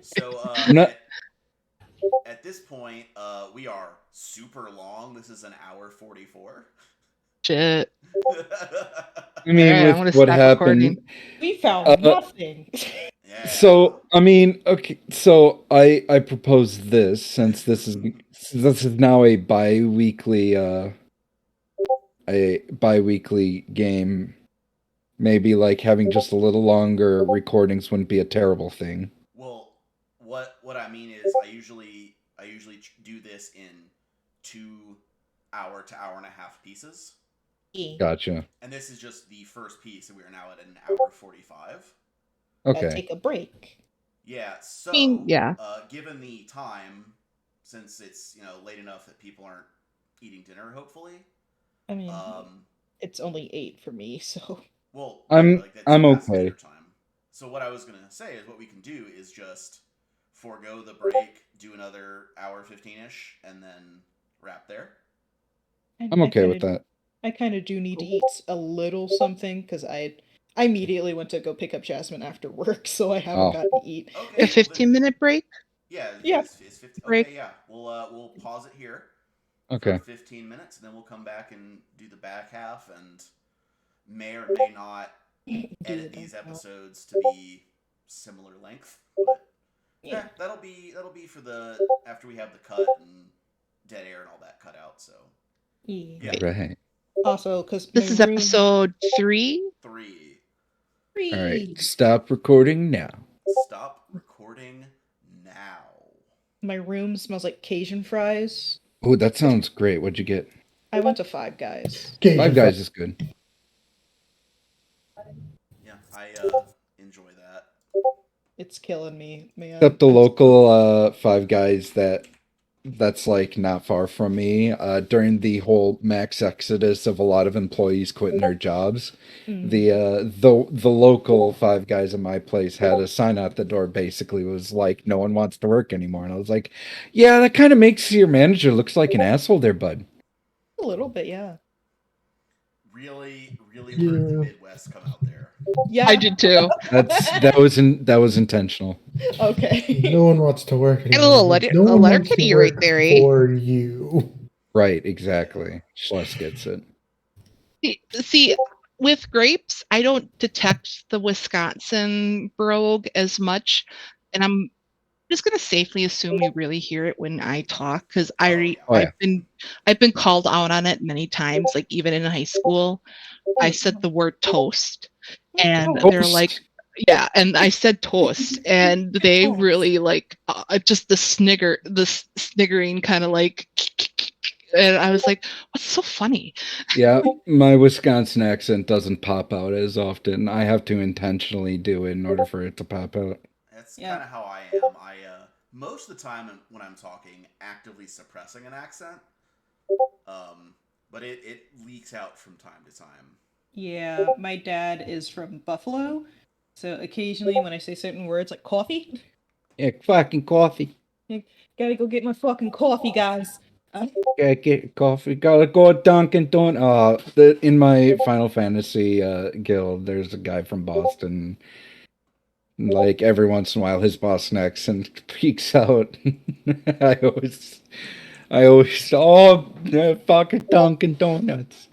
So No- at this point, we are super long. This is an hour 44. Shit. I mean, Alright, I'm gonna with what stop happened. recording. We found nothing. Yeah. So, I mean, okay. So, I propose this since this is now a bi-weekly game. Maybe like having just a little longer recordings wouldn't be a terrible thing. Well, what I mean is, I usually do this in 2 hour to hour and a half pieces, Gotcha. and this is just the first piece, and we are now at an hour 45. Okay. Take a break. Yeah. So, yeah. Given the time, since it's late enough that people aren't eating dinner, hopefully. I mean, Um. it's only 8 for me, so. Well, I'm that's okay. past dinner time. So what I was gonna say is, what we can do is just forego the break, do another hour 15-ish, and then wrap there. I'm okay with that. I kind of do need to eat a little something because I immediately went to go pick up Jasmine after work, so I haven't gotten to eat. Okay. A 15-minute break? Yeah. Yeah. It's 15. Break. Okay. Yeah. We'll pause it here. Okay. For 15 minutes, and then we'll come back and do the back half, and may or may not edit these episodes to be similar length, but yeah, that'll be for the after we have the cut and dead air and all that cut out. So yeah, Right. Also, because This is episode 3. 3. All right. Stop recording now. Stop recording now. My room smells like Cajun fries. Oh, that sounds great. What'd you get? I went to Five Guys. Five Guys is good. Yeah, I enjoy that. It's killing me, man. Except the local Five Guys that's like not far from me. During the whole max exodus of a lot of employees quitting their jobs, the local Five Guys in my place had a sign out the door. Basically, was like, no one wants to work anymore, and I was like, yeah, that kind of makes your manager looks like an asshole, there, bud. A little bit, yeah. Really heard the Midwest come out there. Yeah, I did too. That was intentional. Okay. no one wants to work Get a little anymore. letter, No one wants kitty to right work there, eh? for you. Right, exactly. Schluss gets it. See, with grapes, I don't detect the Wisconsin brogue as much, and I'm just gonna safely assume you really hear it when I talk, because yeah. I've been called out on it many times. Like even in high school, I said the word toast, and they're like, yeah, and I said toast, and they really like just the sniggering kind of like, and I was like, what's so funny? Yeah, my Wisconsin accent doesn't pop out as often. I have to intentionally do it in order for it to pop out. That's kind of how I am. I most of the time when I'm talking, actively suppressing an accent. but it leaks out from time to time. Yeah, my dad is from Buffalo, so occasionally when I say certain words like coffee, Yeah, fucking coffee. gotta go get my fucking coffee, guys. Gotta get coffee. Gotta go Dunkin' Donuts. In my Final Fantasy guild, there's a guy from Boston. Like every once in a while, his boss next and peeks out. I always, fucking Dunkin' Donuts.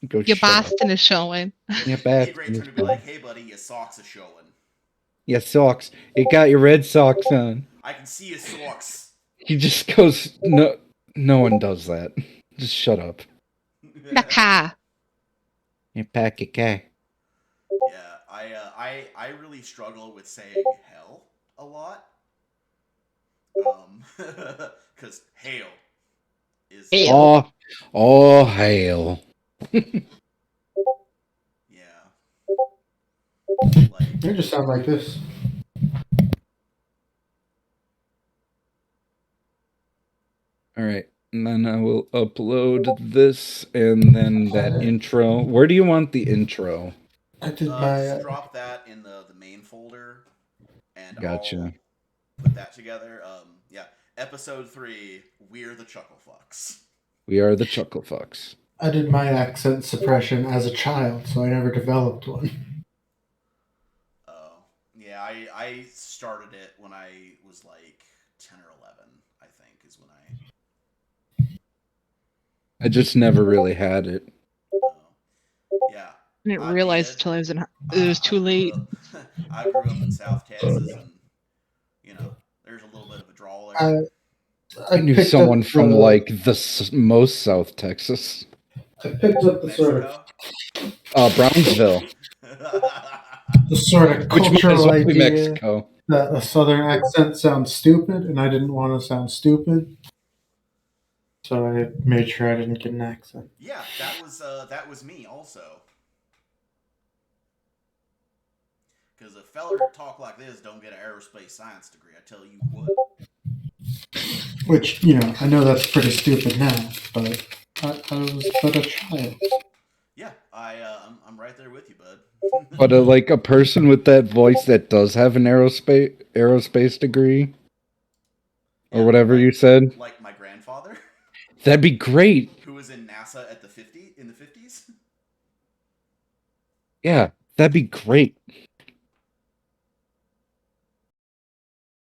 Go Your shut up. Boston is showing. Yeah, It'd be a Boston great is turn to be fine. like, hey buddy, your socks are showing. Yeah, socks. You got your red socks on. I can see your socks. He just goes, no, no one does that. Just shut up. The car. You pack your car. Yeah, I really struggle with saying hell a lot. Because hail is Hail. Oh, hail. yeah. Like They just sound like this. All right. And then I will upload this and then that intro. Where do you want the intro? I did my. just drop that in the main folder, and Gotcha. I'll put that together. Yeah, episode 3, We're the Chucklefucks. We are the Chucklefucks. I did my accent suppression as a child, so I never developed one. Oh, yeah, I started it when I was like 10 or 11, I think, is when I just never really had it. yeah. I didn't I realize did. till it was too late. I grew up in South Texas, and, there's a little bit of a drawl there. I knew picked someone up from the- like the most South Texas. I picked up the sort of Brownsville. Which might as cultural well be idea Mexico. that a southern accent sounds stupid, and I didn't want to sound stupid, so I made sure I didn't get an accent. Yeah, that was me also. Because a feller who talk like this don't get an aerospace science degree, I tell you what. Which, I know that's pretty stupid now, but I was but a child. Yeah, I'm right there with you, bud. But like a person with that voice that does have an aerospace degree, or Yeah, whatever you said, like my grandfather, that'd be great. who was in NASA in the 50s. Yeah, that'd be great.